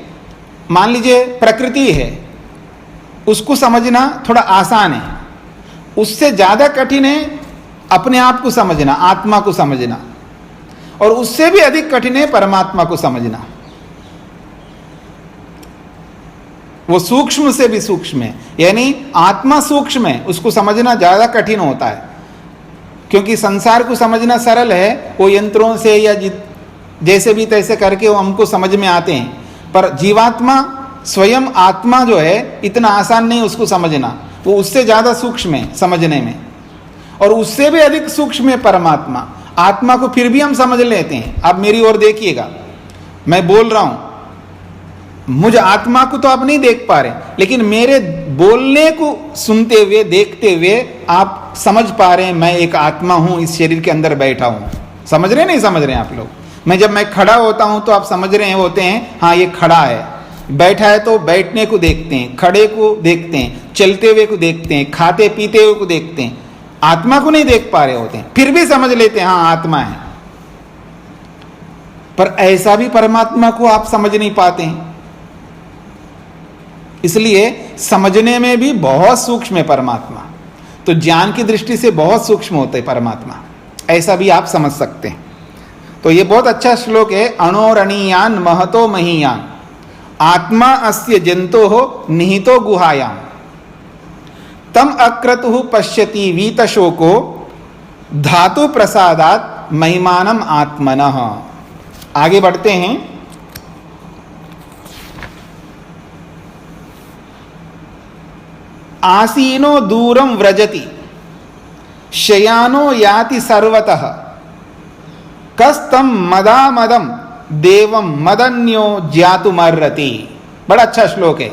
मान लीजिए प्रकृति है, उसको समझना थोड़ा आसान है। उससे ज्यादा कठिन है अपने आप को समझना, आत्मा को समझना, और उससे भी अधिक कठिन है परमात्मा को समझना। वो सूक्ष्म से भी सूक्ष्म है, यानी आत्मा सूक्ष्म है, उसको समझना ज्यादा कठिन होता है। क्योंकि संसार को समझना सरल है, वो यंत्रों से या जैसे भी तैसे करके वो हमको समझ में आते हैं, पर जीवात्मा स्वयं आत्मा जो है इतना आसान नहीं उसको समझना, वो उससे ज़्यादा सूक्ष्म है समझने में, और उससे भी अधिक सूक्ष्म है परमात्मा। आत्मा को फिर भी हम समझ लेते हैं। आप मेरी ओर देखिएगा, मैं बोल रहा हूँ, मुझ आत्मा को तो आप नहीं देख पा रहे, लेकिन मेरे बोलने को सुनते हुए देखते हुए आप समझ पा रहे हैं मैं एक आत्मा हूं, इस शरीर के अंदर बैठा हूं। समझ रहे नहीं समझ रहे हैं आप लोग? जब मैं खड़ा होता हूं तो आप समझ रहे होते हैं हाँ ये खड़ा है, बैठा है तो बैठने को देखते हैं, खड़े को देखते हैं, चलते हुए को देखते हैं, खाते पीते हुए को देखते हैं, आत्मा को नहीं देख पा रहे होते हैं, फिर भी समझ लेते हैं हाँ आत्मा है। पर ऐसा भी परमात्मा को आप समझ नहीं पाते हैं, इसलिए समझने में भी बहुत सूक्ष्म है परमात्मा। तो ज्ञान की दृष्टि से बहुत सूक्ष्म होते हैं परमात्मा, ऐसा भी आप समझ सकते हैं। तो ये बहुत अच्छा श्लोक है, अणोरणीयान महतो महीयान आत्मा अस्य जंतो हो निहितो गुहायाम तम अक्रतु पश्यति वीतशोको धातु प्रसादात महिमानम आत्मनः। आगे बढ़ते हैं। आसीनो दूरम व्रजति शयानो याति सर्वतः कस्तम मदामदम देवम मदन्यो ज्ञातुमर्हति। बड़ा अच्छा श्लोक है।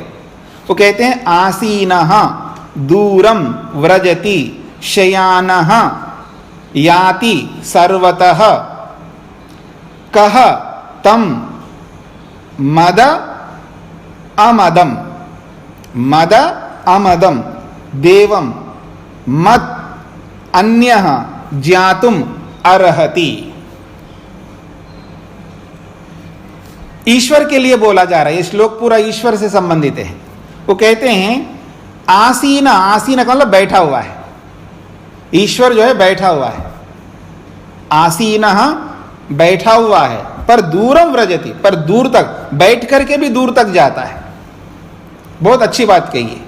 वो कहते हैं आसीनः दूरम व्रजति शयानः याति सर्वतः कह तम मद अमदम मद अमदम देवम मद अन्यः ज्ञातुम अर्हति। ईश्वर के लिए बोला जा रहा है, ये श्लोक पूरा ईश्वर से संबंधित है। वो कहते हैं आसीना, आसीना का मतलब बैठा हुआ है, ईश्वर जो है बैठा हुआ है, आसीनः बैठा हुआ है, पर दूरम व्रजति, पर दूर तक, बैठ करके भी दूर तक जाता है। बहुत अच्छी बात कही है।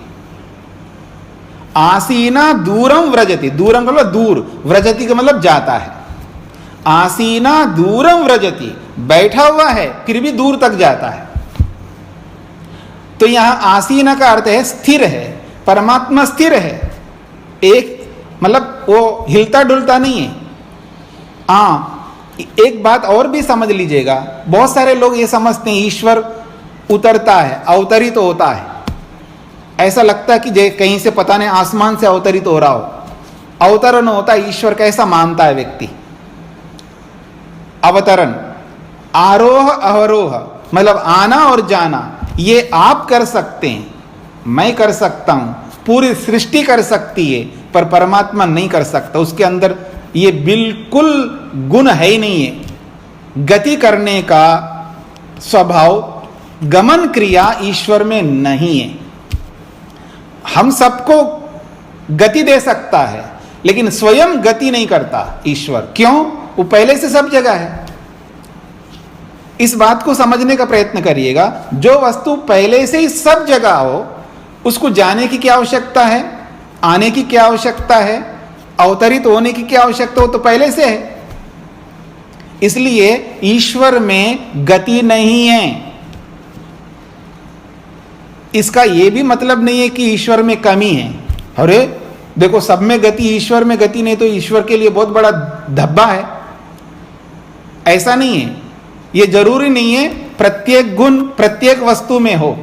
आसीना दूरम व्रजति, दूरम का मतलब दूर, व्रजति का मतलब जाता है। आसीना दूरम व्रजति, बैठा हुआ है फिर भी दूर तक जाता है। तो यहां आसीना का अर्थ है स्थिर है, परमात्मा स्थिर है, एक मतलब वो हिलता डुलता नहीं है। हाँ, एक बात और भी समझ लीजिएगा, बहुत सारे लोग ये समझते हैं ईश्वर उतरता है, अवतरित तो होता है। ऐसा लगता है कि कहीं से पता नहीं आसमान से अवतरित हो रहा हो, अवतरण होता है। ईश्वर कैसा मानता है व्यक्ति? अवतरण, आरोह अवरोह, मतलब आना और जाना, ये आप कर सकते हैं, मैं कर सकता हूं, पूरी सृष्टि कर सकती है, पर परमात्मा नहीं कर सकता। उसके अंदर ये बिल्कुल गुण है ही नहीं है। गति करने का स्वभाव, गमन क्रिया ईश्वर में नहीं है। हम सबको गति दे सकता है, लेकिन स्वयं गति नहीं करता ईश्वर। क्यों? वो पहले से सब जगह है। इस बात को समझने का प्रयत्न करिएगा। जो वस्तु पहले से ही सब जगह हो, उसको जाने की क्या आवश्यकता है, आने की क्या आवश्यकता है, अवतरित होने की क्या आवश्यकता हो, तो पहले से है। इसलिए ईश्वर में गति नहीं है। इसका यह भी मतलब नहीं है कि ईश्वर में कमी है। अरे देखो, सब में गति, ईश्वर में गति नहीं, तो ईश्वर के लिए बहुत बड़ा धब्बा है। ऐसा नहीं है। यह जरूरी नहीं है प्रत्येक गुण प्रत्येक वस्तु में हो।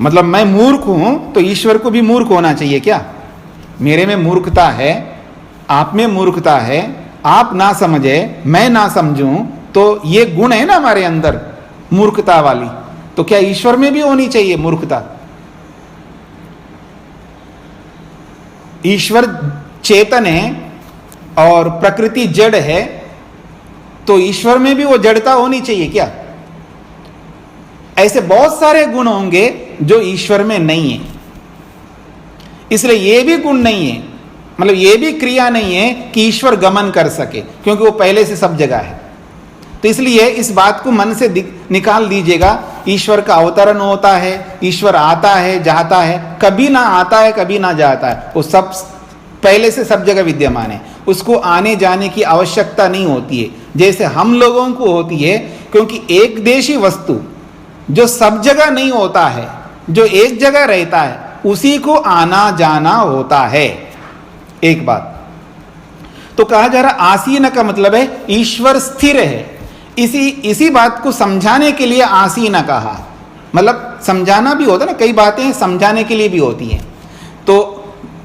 मतलब मैं मूर्ख हूं तो ईश्वर को भी मूर्ख होना चाहिए क्या? मेरे में मूर्खता है, आप में मूर्खता है, आप ना समझे, मैं ना समझूं, तो ये गुण है ना हमारे अंदर, मूर्खता वाली। तो क्या ईश्वर में भी होनी चाहिए मूर्खता? ईश्वर चेतन है और प्रकृति जड़ है, तो ईश्वर में भी वो जड़ता होनी चाहिए क्या? ऐसे बहुत सारे गुण होंगे जो ईश्वर में नहीं है। इसलिए ये भी गुण नहीं है, मतलब ये भी क्रिया नहीं है कि ईश्वर गमन कर सके, क्योंकि वो पहले से सब जगह है। तो इसलिए इस बात को मन से निकाल दीजिएगा। ईश्वर का अवतरण होता है, ईश्वर आता है जाता है, कभी ना आता है कभी ना जाता है, वो सब पहले से सब जगह विद्यमान है, उसको आने जाने की आवश्यकता नहीं होती है जैसे हम लोगों को होती है, क्योंकि एक देशी वस्तु जो सब जगह नहीं होता है, जो एक जगह रहता है, उसी को आना जाना होता है। एक बात तो कहा जा रहा आसीन का मतलब है ईश्वर स्थिर है। इसी बात को समझाने के लिए आसीन कहा, मतलब समझाना भी होता है ना, कई बातें समझाने के लिए भी होती हैं। तो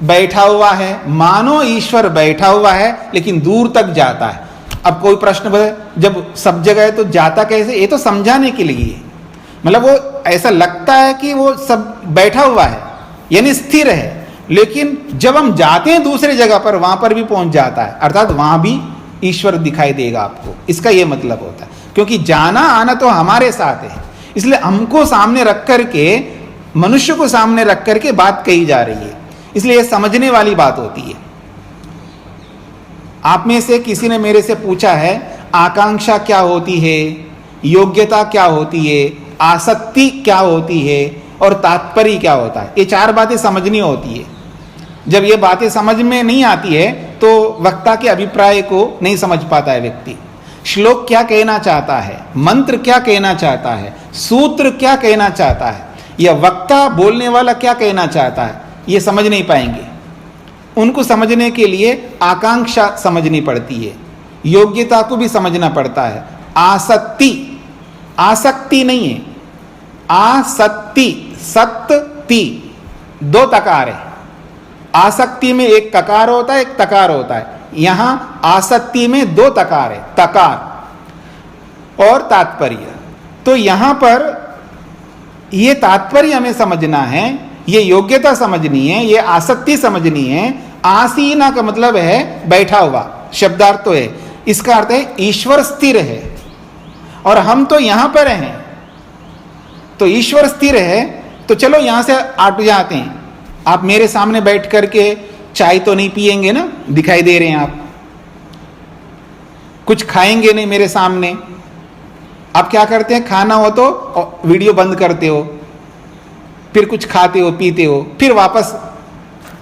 बैठा हुआ है, मानो ईश्वर बैठा हुआ है लेकिन दूर तक जाता है। अब कोई प्रश्न बताए, जब सब जगह है तो जाता कैसे? ये तो समझाने के लिए है, मतलब वो ऐसा लगता है कि वो सब बैठा हुआ है यानी स्थिर है, लेकिन जब हम जाते हैं दूसरे जगह पर, वहां पर भी पहुंच जाता है, अर्थात वहां भी ईश्वर दिखाई देगा आपको। इसका यह मतलब होता है, क्योंकि जाना आना तो हमारे साथ है, इसलिए हमको सामने रख करके, मनुष्य को सामने रख करके बात कही जा रही है, इसलिए यह समझने वाली बात होती है। आप में से किसी ने मेरे से पूछा है आकांक्षा क्या होती है, योग्यता क्या होती है, आसक्ति क्या होती है और तात्पर्य क्या होता है। ये चार बातें समझनी होती है। जब ये बातें समझ में नहीं आती है तो वक्ता के अभिप्राय को नहीं समझ पाता है व्यक्ति। श्लोक क्या कहना चाहता है, मंत्र क्या कहना चाहता है, सूत्र क्या कहना चाहता है, या वक्ता बोलने वाला क्या कहना चाहता है, ये समझ नहीं पाएंगे। उनको समझने के लिए आकांक्षा समझनी पड़ती है, योग्यता को भी समझना पड़ता है। आसक्ति नहीं है, आसक्ति, सत्ति, दो तकार है। आसक्ति में एक ककार होता है, एक तकार होता है। यहां आसक्ति में दो तकार है, तकार और तात्पर्य। तो यहां पर यह तात्पर्य हमें समझना है, यह योग्यता समझनी है, यह आसक्ति समझनी है। आसीना का मतलब है बैठा हुआ, शब्दार्थ तो है, इसका अर्थ है ईश्वर स्थिर है और हम तो यहां पर हैं। तो ईश्वर स्थिर है तो चलो यहां से हट जाते हैं। आप मेरे सामने बैठ करके चाय तो नहीं पिएंगे ना, दिखाई दे रहे हैं आप, कुछ खाएंगे नहीं मेरे सामने। आप क्या करते हैं, खाना हो तो वीडियो बंद करते हो, फिर कुछ खाते हो पीते हो, फिर वापस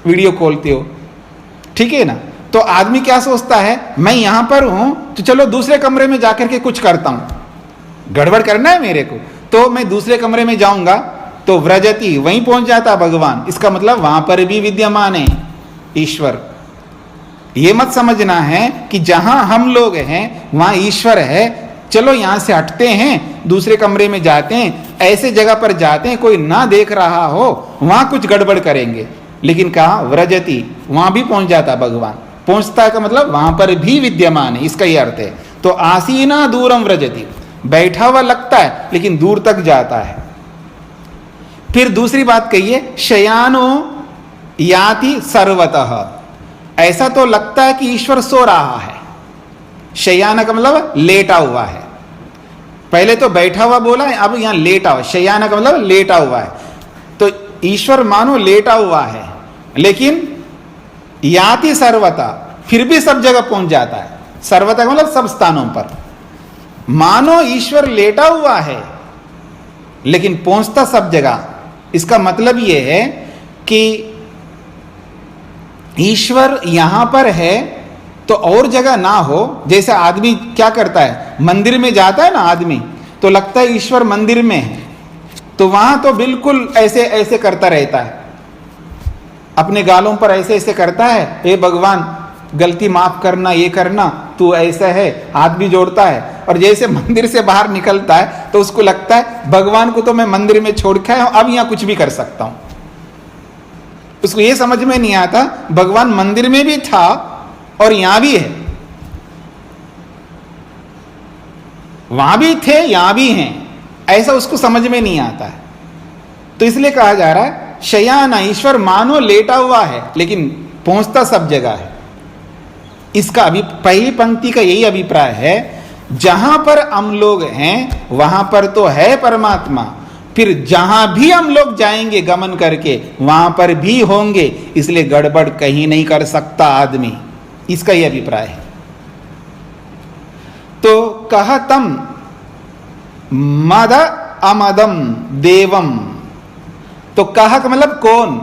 वीडियो खोलते हो, ठीक है ना। तो आदमी क्या सोचता है, मैं यहां पर हूं तो चलो दूसरे कमरे में जाकर के कुछ करता हूं, गड़बड़ करना है मेरे को, तो मैं दूसरे कमरे में जाऊंगा तो व्रजति, वहीं पहुंच जाता भगवान। इसका मतलब वहां पर भी विद्यमान है ईश्वर। यह मत समझना है कि जहां हम लोग हैं वहां ईश्वर है, चलो यहां से हटते हैं दूसरे कमरे में जाते हैं, ऐसे जगह पर जाते हैं कोई ना देख रहा हो, वहां कुछ गड़बड़ करेंगे। लेकिन कहा व्रजति, वहां भी पहुंच जाता भगवान। पहुंचता का मतलब वहां पर भी विद्यमान है, इसका यह अर्थ है। तो आसीना दूरम व्रजति, बैठा हुआ लगता है लेकिन दूर तक जाता है। फिर दूसरी बात कहिए, शयानो याति सर्वतः, ऐसा तो लगता है कि ईश्वर सो रहा है। शयान का मतलब लेटा हुआ है, पहले तो बैठा हुआ बोला है, अब यहां लेटा हुआ। शयान का मतलब लेटा हुआ है, तो ईश्वर मानो लेटा हुआ है, लेकिन याति सर्वता, फिर भी सब जगह पहुंच जाता है। सर्वता का मतलब सब स्थानों पर। मानो ईश्वर लेटा हुआ है लेकिन पहुंचता सब जगह। इसका मतलब यह है कि ईश्वर यहां पर है तो और जगह ना हो। जैसे आदमी क्या करता है, मंदिर में जाता है ना आदमी, तो लगता है ईश्वर मंदिर में है, तो वहां तो बिल्कुल ऐसे ऐसे करता रहता है, अपने गालों पर ऐसे ऐसे करता है, हे भगवान गलती माफ करना, ये करना, तू ऐसा है, हाथ भी जोड़ता है। और जैसे मंदिर से बाहर निकलता है तो उसको लगता है भगवान को तो मैं मंदिर में छोड़ के आया हूं, अब यहां कुछ भी कर सकता हूं। उसको ये समझ में नहीं आता भगवान मंदिर में भी था और यहां भी है, वहां भी थे यहां भी हैं, ऐसा उसको समझ में नहीं आता है। तो इसलिए कहा जा रहा है शयाना, ईश्वर मानो लेटा हुआ है लेकिन पहुंचता सब जगह है। इसका पहली पंक्ति का यही अभिप्राय है, जहां पर हम लोग हैं वहां पर तो है परमात्मा, फिर जहां भी हम लोग जाएंगे गमन करके वहां पर भी होंगे, इसलिए गड़बड़ कहीं नहीं कर सकता आदमी। इसका यह अभिप्राय है। तो कह तम मद अमदम देवम, तो कह का मतलब कौन,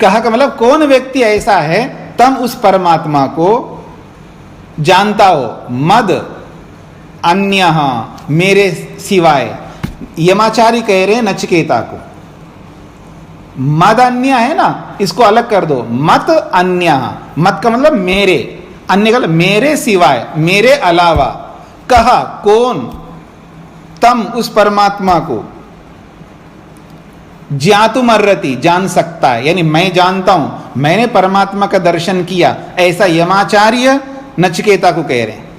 कह का मतलब कौन व्यक्ति ऐसा है, तम उस परमात्मा को जानता हो। मद अन्य मेरे सिवाय, यमाचारी कह रहे हैं नचिकेता को। मद अन्य है ना, इसको अलग कर दो। मत अन्य, मत का मतलब मेरे, अन्य का मतलब मेरे सिवाय, मेरे अलावा। कहा कौन? तम उस परमात्मा को ज्ञातुमर्हति जान सकता है, यानी मैं जानता हूं, मैंने परमात्मा का दर्शन किया, ऐसा यमाचार्य नचिकेता को कह रहे हैं।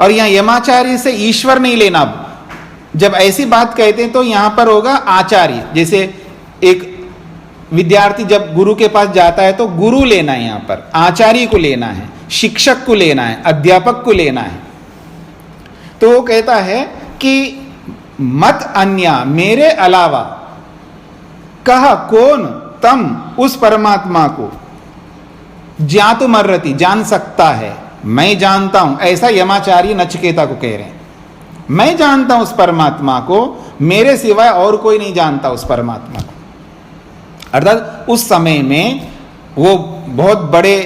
और यहां यमाचार्य से ईश्वर नहीं लेना। जब ऐसी बात कहते हैं तो यहां पर होगा आचार्य। जैसे एक विद्यार्थी जब गुरु के पास जाता है तो गुरु लेना है, यहां पर आचार्य को लेना है, शिक्षक को लेना है, अध्यापक को लेना है। तो वो कहता है कि मत अन्य मेरे अलावा, कहा कौन? तम उस परमात्मा को ज्ञातुमर्हति जान सकता है, मैं जानता हूं, ऐसा यमाचार्य नचिकेता को कह रहे हैं। मैं जानता हूं उस परमात्मा को, मेरे सिवाय और कोई नहीं जानता उस परमात्मा को। अर्थात उस समय में वो बहुत बड़े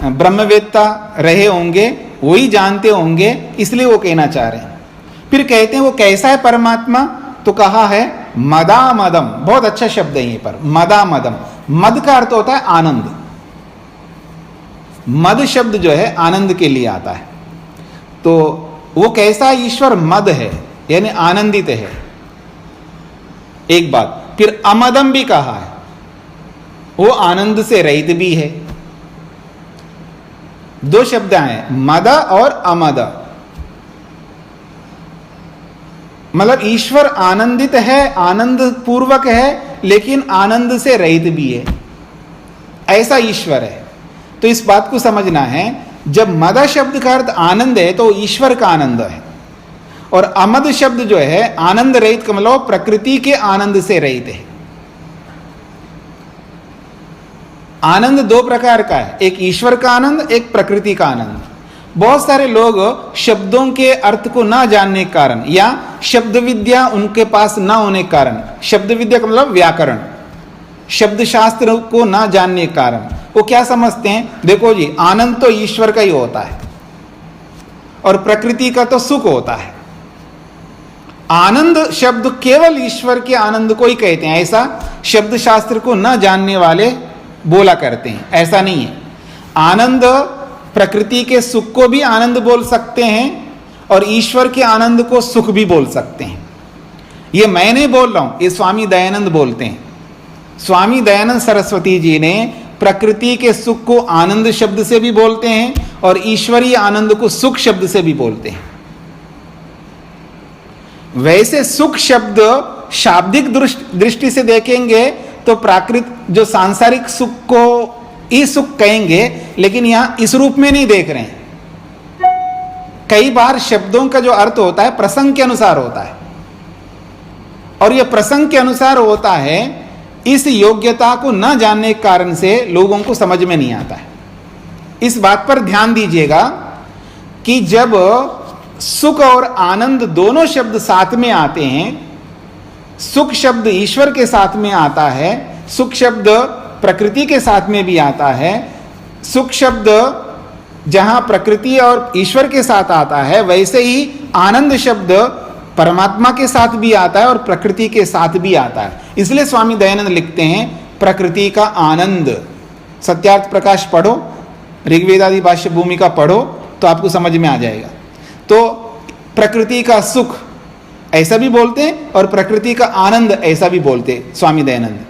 ब्रह्मवेत्ता रहे होंगे, वही जानते होंगे, इसलिए वो कहना चाह रहे हैं। फिर कहते हैं वो कैसा है परमात्मा? तो कहा है मदामदम। बहुत अच्छा शब्द है यहीं पर, मदामदम। मद का अर्थ होता है आनंद। मद शब्द जो है आनंद के लिए आता है। तो वो कैसा ईश्वर? मद है, यानी आनंदित है, एक बात। फिर अमदम भी कहा है, वो आनंद से रहित भी है। दो शब्द हैं, मद और अमद। मतलब ईश्वर आनंदित है, आनंद पूर्वक है, लेकिन आनंद से रहित भी है, ऐसा ईश्वर है। तो इस बात को समझना है, जब मद शब्द का अर्थ आनंद है तो ईश्वर का आनंद है, और अमद शब्द जो है आनंद रहित का मतलब प्रकृति के आनंद से रहित है। आनंद दो प्रकार का है, एक ईश्वर का आनंद, एक प्रकृति का आनंद। बहुत सारे लोग शब्दों के अर्थ को ना जानने के कारण, या शब्द विद्या उनके पास ना होने के कारण, शब्द विद्या का मतलब व्याकरण, शब्द शास्त्र को ना जानने के कारण वो क्या समझते हैं? देखो जी, आनंद तो ईश्वर का ही होता है और प्रकृति का तो सुख होता है। आनंद शब्द केवल ईश्वर के आनंद को ही कहते हैं, ऐसा शब्द शास्त्र को न जानने वाले बोला करते हैं। ऐसा नहीं है। आनंद प्रकृति के सुख को भी आनंद बोल सकते हैं और ईश्वर के आनंद को सुख भी बोल सकते हैं। ये मैं नहीं बोल रहा हूं, ये स्वामी दयानंद बोलते हैं। स्वामी दयानंद सरस्वती जी ने प्रकृति के सुख को आनंद शब्द से भी बोलते हैं और ईश्वरीय आनंद को सुख शब्द से भी बोलते हैं। वैसे सुख शब्द शाब्दिक दृष्टि से देखेंगे तो प्राकृत जो सांसारिक सुख को ही सुख कहेंगे, लेकिन यहां इस रूप में नहीं देख रहे हैं। कई बार शब्दों का जो अर्थ होता है प्रसंग के अनुसार होता है, और यह प्रसंग के अनुसार होता है। इस योग्यता को न जानने के कारण से लोगों को समझ में नहीं आता है। इस बात पर ध्यान दीजिएगा कि जब सुख और आनंद दोनों शब्द साथ में आते हैं, सुख शब्द ईश्वर के साथ में आता है, सुख शब्द प्रकृति के साथ में भी आता है। सुख शब्द जहां प्रकृति और ईश्वर के साथ आता है, वैसे ही आनंद शब्द परमात्मा के साथ भी आता है और प्रकृति के साथ भी आता है। इसलिए स्वामी दयानंद लिखते हैं प्रकृति का आनंद। सत्यार्थ प्रकाश पढ़ो, ऋग्वेदादि भाष्य भूमिका पढ़ो तो आपको समझ में आ जाएगा। तो प्रकृति का सुख ऐसा भी बोलते हैं और प्रकृति का आनंद ऐसा भी बोलते हैं स्वामी दयानंद।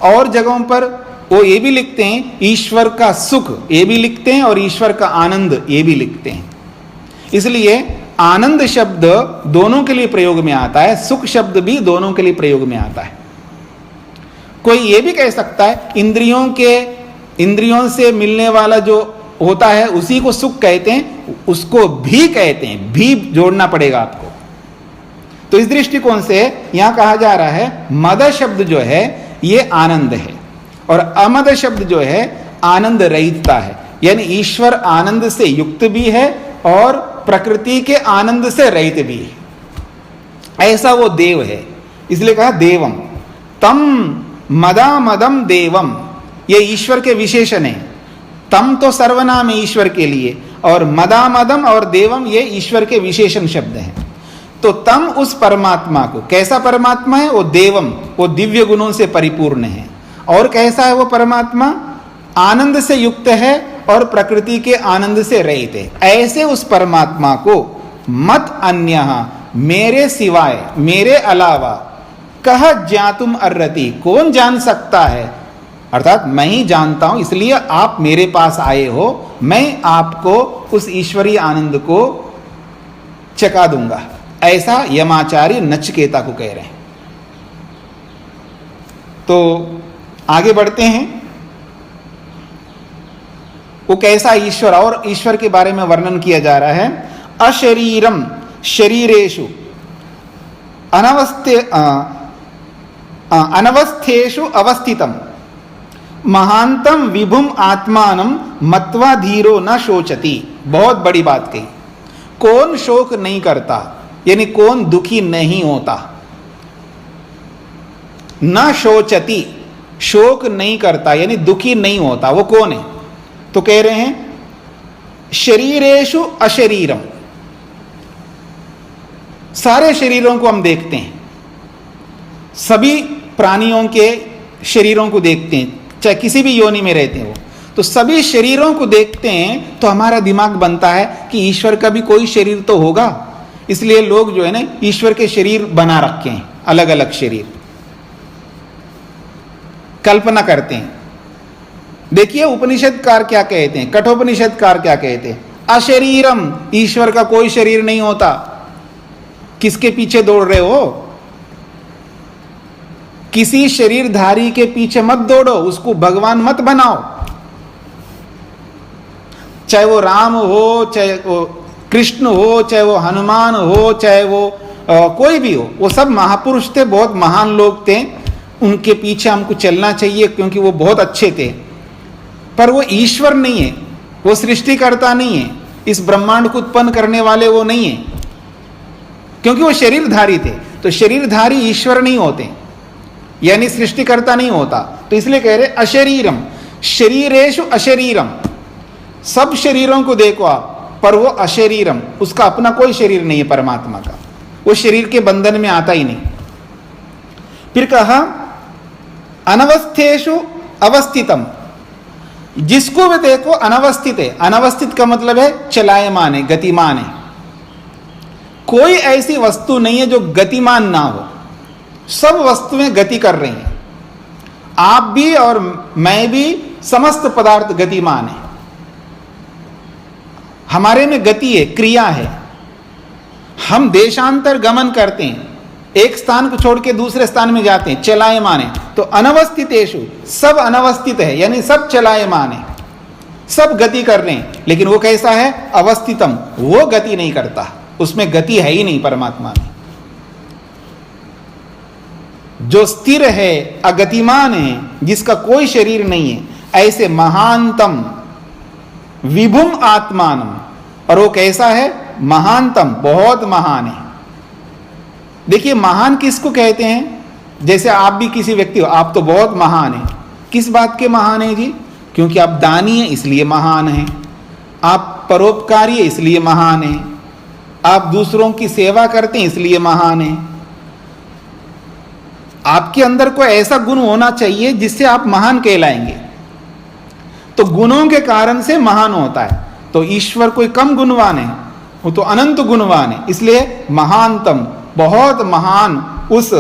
और जगहों पर वो ये भी लिखते हैं ईश्वर का सुख, ये भी लिखते हैं, और ईश्वर का आनंद ये भी लिखते हैं। इसलिए आनंद शब्द दोनों के लिए प्रयोग में आता है, सुख शब्द भी दोनों के लिए प्रयोग में आता है। कोई ये भी कह सकता है इंद्रियों से मिलने वाला जो होता है उसी को सुख कहते हैं, उसको भी कहते हैं, भी जोड़ना पड़ेगा आपको। तो इस दृष्टिकोण से यहां कहा जा रहा है मद शब्द जो है ये आनंद है, और अमद शब्द जो है आनंद रहितता है, यानी ईश्वर आनंद से युक्त भी है और प्रकृति के आनंद से रहित भी है। ऐसा वो देव है, इसलिए कहा देवम तम मदामदम देवम। ये ईश्वर के विशेषण है। तम तो सर्वनाम है ईश्वर के लिए, और मदामदम और देवम ये ईश्वर के विशेषण शब्द हैं। तो तम उस परमात्मा को, कैसा परमात्मा है वो? देवम, वो दिव्य गुणों से परिपूर्ण है। और कैसा है वो परमात्मा? आनंद से युक्त है और प्रकृति के आनंद से रहित है। ऐसे उस परमात्मा को मत अन्यः, मेरे सिवाय, मेरे अलावा, कह ज्ञातुम अर्हति, कौन जान सकता है? अर्थात मैं ही जानता हूं, इसलिए आप मेरे पास आए हो, मैं आपको उस ईश्वरीय आनंद को चका दूंगा। ऐसा यमाचार्य नचिकेता को कह रहे हैं। तो आगे बढ़ते हैं। वो कैसा ईश्वर, और ईश्वर के बारे में वर्णन किया जा रहा है। अशरीरम शरीरेषु अनवस्थेषु अवस्थितम महांतम विभुम आत्मानम मत्वा धीरो न शोचति। बहुत बड़ी बात कही। कौन शोक नहीं करता, यानी कौन दुखी नहीं होता? न शोचति, शोक नहीं करता यानी दुखी नहीं होता, वो कौन है? तो कह रहे हैं शरीरेषु अशरीरम। सारे शरीरों को हम देखते हैं, सभी प्राणियों के शरीरों को देखते हैं, चाहे किसी भी योनि में रहते हैं वो। तो सभी शरीरों को देखते हैं तो हमारा दिमाग बनता है कि ईश्वर का भी कोई शरीर तो होगा। इसलिए लोग जो है ना ईश्वर के शरीर बना रखे हैं, अलग अलग शरीर कल्पना करते हैं। देखिए उपनिषदकार क्या कहते हैं, कठोपनिषदकार क्या कहते हैं? अशरीरम, ईश्वर का कोई शरीर नहीं होता। किसके पीछे दौड़ रहे हो? किसी शरीरधारी के पीछे मत दौड़ो, उसको भगवान मत बनाओ। चाहे वो राम हो, चाहे वो कृष्ण हो, चाहे वो हनुमान हो, चाहे वो कोई भी हो, वो सब महापुरुष थे, बहुत महान लोग थे। उनके पीछे हमको चलना चाहिए क्योंकि वो बहुत अच्छे थे। पर वो ईश्वर नहीं है, वो सृष्टिकर्ता नहीं है, इस ब्रह्मांड को उत्पन्न करने वाले वो नहीं है, क्योंकि वो शरीरधारी थे। तो शरीरधारी ईश्वर नहीं होते, यानी सृष्टिकर्ता नहीं होता। तो इसलिए कह रहे अशरीरम, शरीरेषु अशरीरम। सब शरीरों को देखो आप, पर वो अशरीरम, उसका अपना कोई शरीर नहीं है परमात्मा का, वो शरीर के बंधन में आता ही नहीं। फिर कहा अनवस्थेषु अवस्थितम, जिसको भी देखो अनवस्थित है। अनवस्थित का मतलब है चलायमान है, गतिमान है। कोई ऐसी वस्तु नहीं है जो गतिमान ना हो, सब वस्तुएं गति कर रही हैं। आप भी और मैं भी, समस्त पदार्थ गतिमान है। हमारे में गति है, क्रिया है। हम देशांतर गमन करते हैं, एक स्थान को छोड़ के दूसरे स्थान में जाते हैं, चलायमान है। तो अनवस्थितेषु, सब अनवस्थित है यानी सब चलायमान है, सब गति कर रहे हैं। लेकिन वो कैसा है? अवस्थितम, वो गति नहीं करता, उसमें गति है ही नहीं परमात्मा में। जो स्थिर है, अगतिमान है, जिसका कोई शरीर नहीं है, ऐसे महानतम विभुम आत्मानम। और वो कैसा है? महानतम, बहुत महान है। देखिए महान किसको कहते हैं? जैसे आप भी किसी व्यक्ति हो, आप तो बहुत महान है। किस बात के महान है जी? क्योंकि आप दानी है इसलिए महान है, आप परोपकारी है इसलिए महान है, आप दूसरों की सेवा करते हैं इसलिए महान है। आपके अंदर कोई ऐसा गुण होना चाहिए जिससे आप महान कहलाएंगे। तो गुणों के कारण से महान होता है। तो ईश्वर कोई कम गुणवान है, वो तो अनंत गुणवान है, इसलिए महानतम, बहुत महान, उस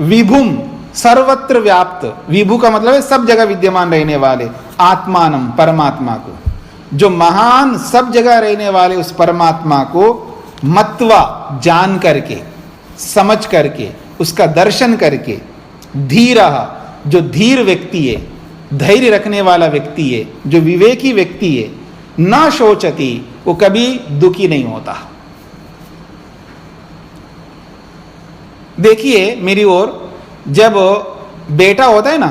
विभुम, सर्वत्र व्याप्त। विभु का मतलब है सब जगह विद्यमान रहने वाले, आत्मानम, परमात्मा को। जो महान सब जगह रहने वाले उस परमात्मा को मत्वा, जान करके, समझ करके, उसका दर्शन करके, धीरः, जो धीर व्यक्ति है, धैर्य रखने वाला व्यक्ति है, जो विवेकी व्यक्ति है, ना शोचति, वो कभी दुखी नहीं होता। देखिए मेरी ओर, जब बेटा होता है ना,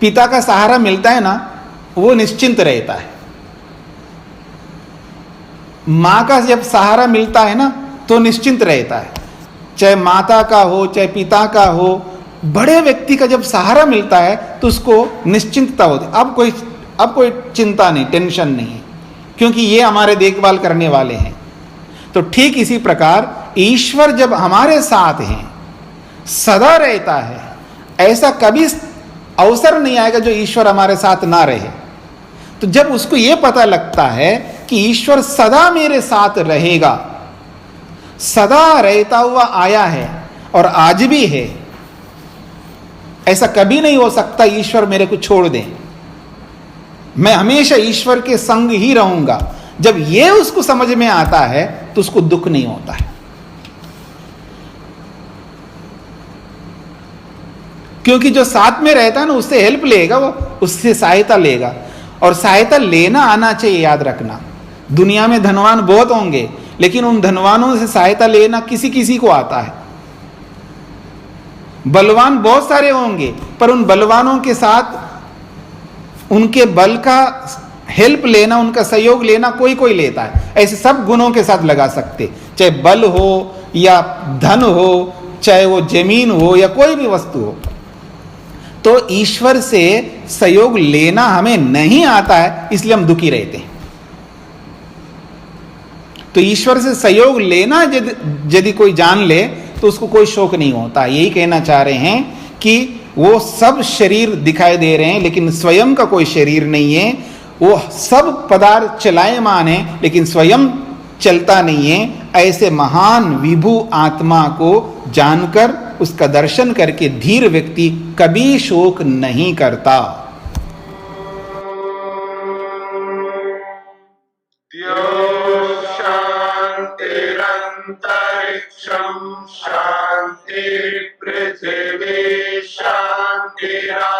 पिता का सहारा मिलता है ना, वो निश्चिंत रहता है। मां का जब सहारा मिलता है ना, तो निश्चिंत रहता है। चाहे माता का हो, चाहे पिता का हो, बड़े व्यक्ति का जब सहारा मिलता है तो उसको निश्चिंतता होती, अब कोई चिंता नहीं, टेंशन नहीं है, क्योंकि ये हमारे देखभाल करने वाले हैं। तो ठीक इसी प्रकार ईश्वर जब हमारे साथ हैं, सदा रहता है, ऐसा कभी अवसर नहीं आएगा जो ईश्वर हमारे साथ ना रहे। तो जब उसको ये पता लगता है कि ईश्वर सदा मेरे साथ रहेगा, सदा रहता हुआ आया है और आज भी है, ऐसा कभी नहीं हो सकता ईश्वर मेरे को छोड़ दे, मैं हमेशा ईश्वर के संग ही रहूंगा। जब ये उसको समझ में आता है तो उसको दुख नहीं होता है, क्योंकि जो साथ में रहता है ना उससे हेल्प लेगा, वो उससे सहायता लेगा। और सहायता लेना आना चाहिए, याद रखना। दुनिया में धनवान बहुत होंगे, लेकिन उन धनवानों से सहायता लेना किसी किसी को आता है। बलवान बहुत सारे होंगे, पर उन बलवानों के साथ उनके बल का हेल्प लेना, उनका सहयोग लेना कोई कोई लेता है। ऐसे सब गुणों के साथ लगा सकते, चाहे बल हो या धन हो, चाहे वो जमीन हो या कोई भी वस्तु हो। तो ईश्वर से सहयोग लेना हमें नहीं आता है, इसलिए हम दुखी रहते हैं। तो ईश्वर से सहयोग लेना यदि कोई जान ले तो उसको कोई शोक नहीं होता। यही कहना चाह रहे हैं कि वो सब शरीर दिखाई दे रहे हैं लेकिन स्वयं का कोई शरीर नहीं है, वो सब पदार्थ चलायमान है लेकिन स्वयं चलता नहीं है। ऐसे महान विभु आत्मा को जानकर, उसका दर्शन करके धीर व्यक्ति कभी शोक नहीं करता। शांतिरंतरिक्षं शांति पृथिवी शांतिरापः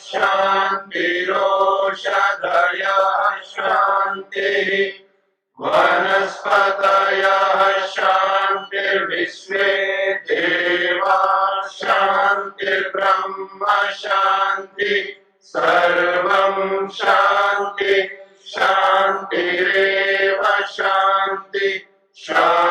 शांतिरोषधयः शांति वनस्पतयः शांतिर्विश्वे देवा शांतिर्ब्रह्म शांति सर्वं शांति शांतिरेव शांति शांति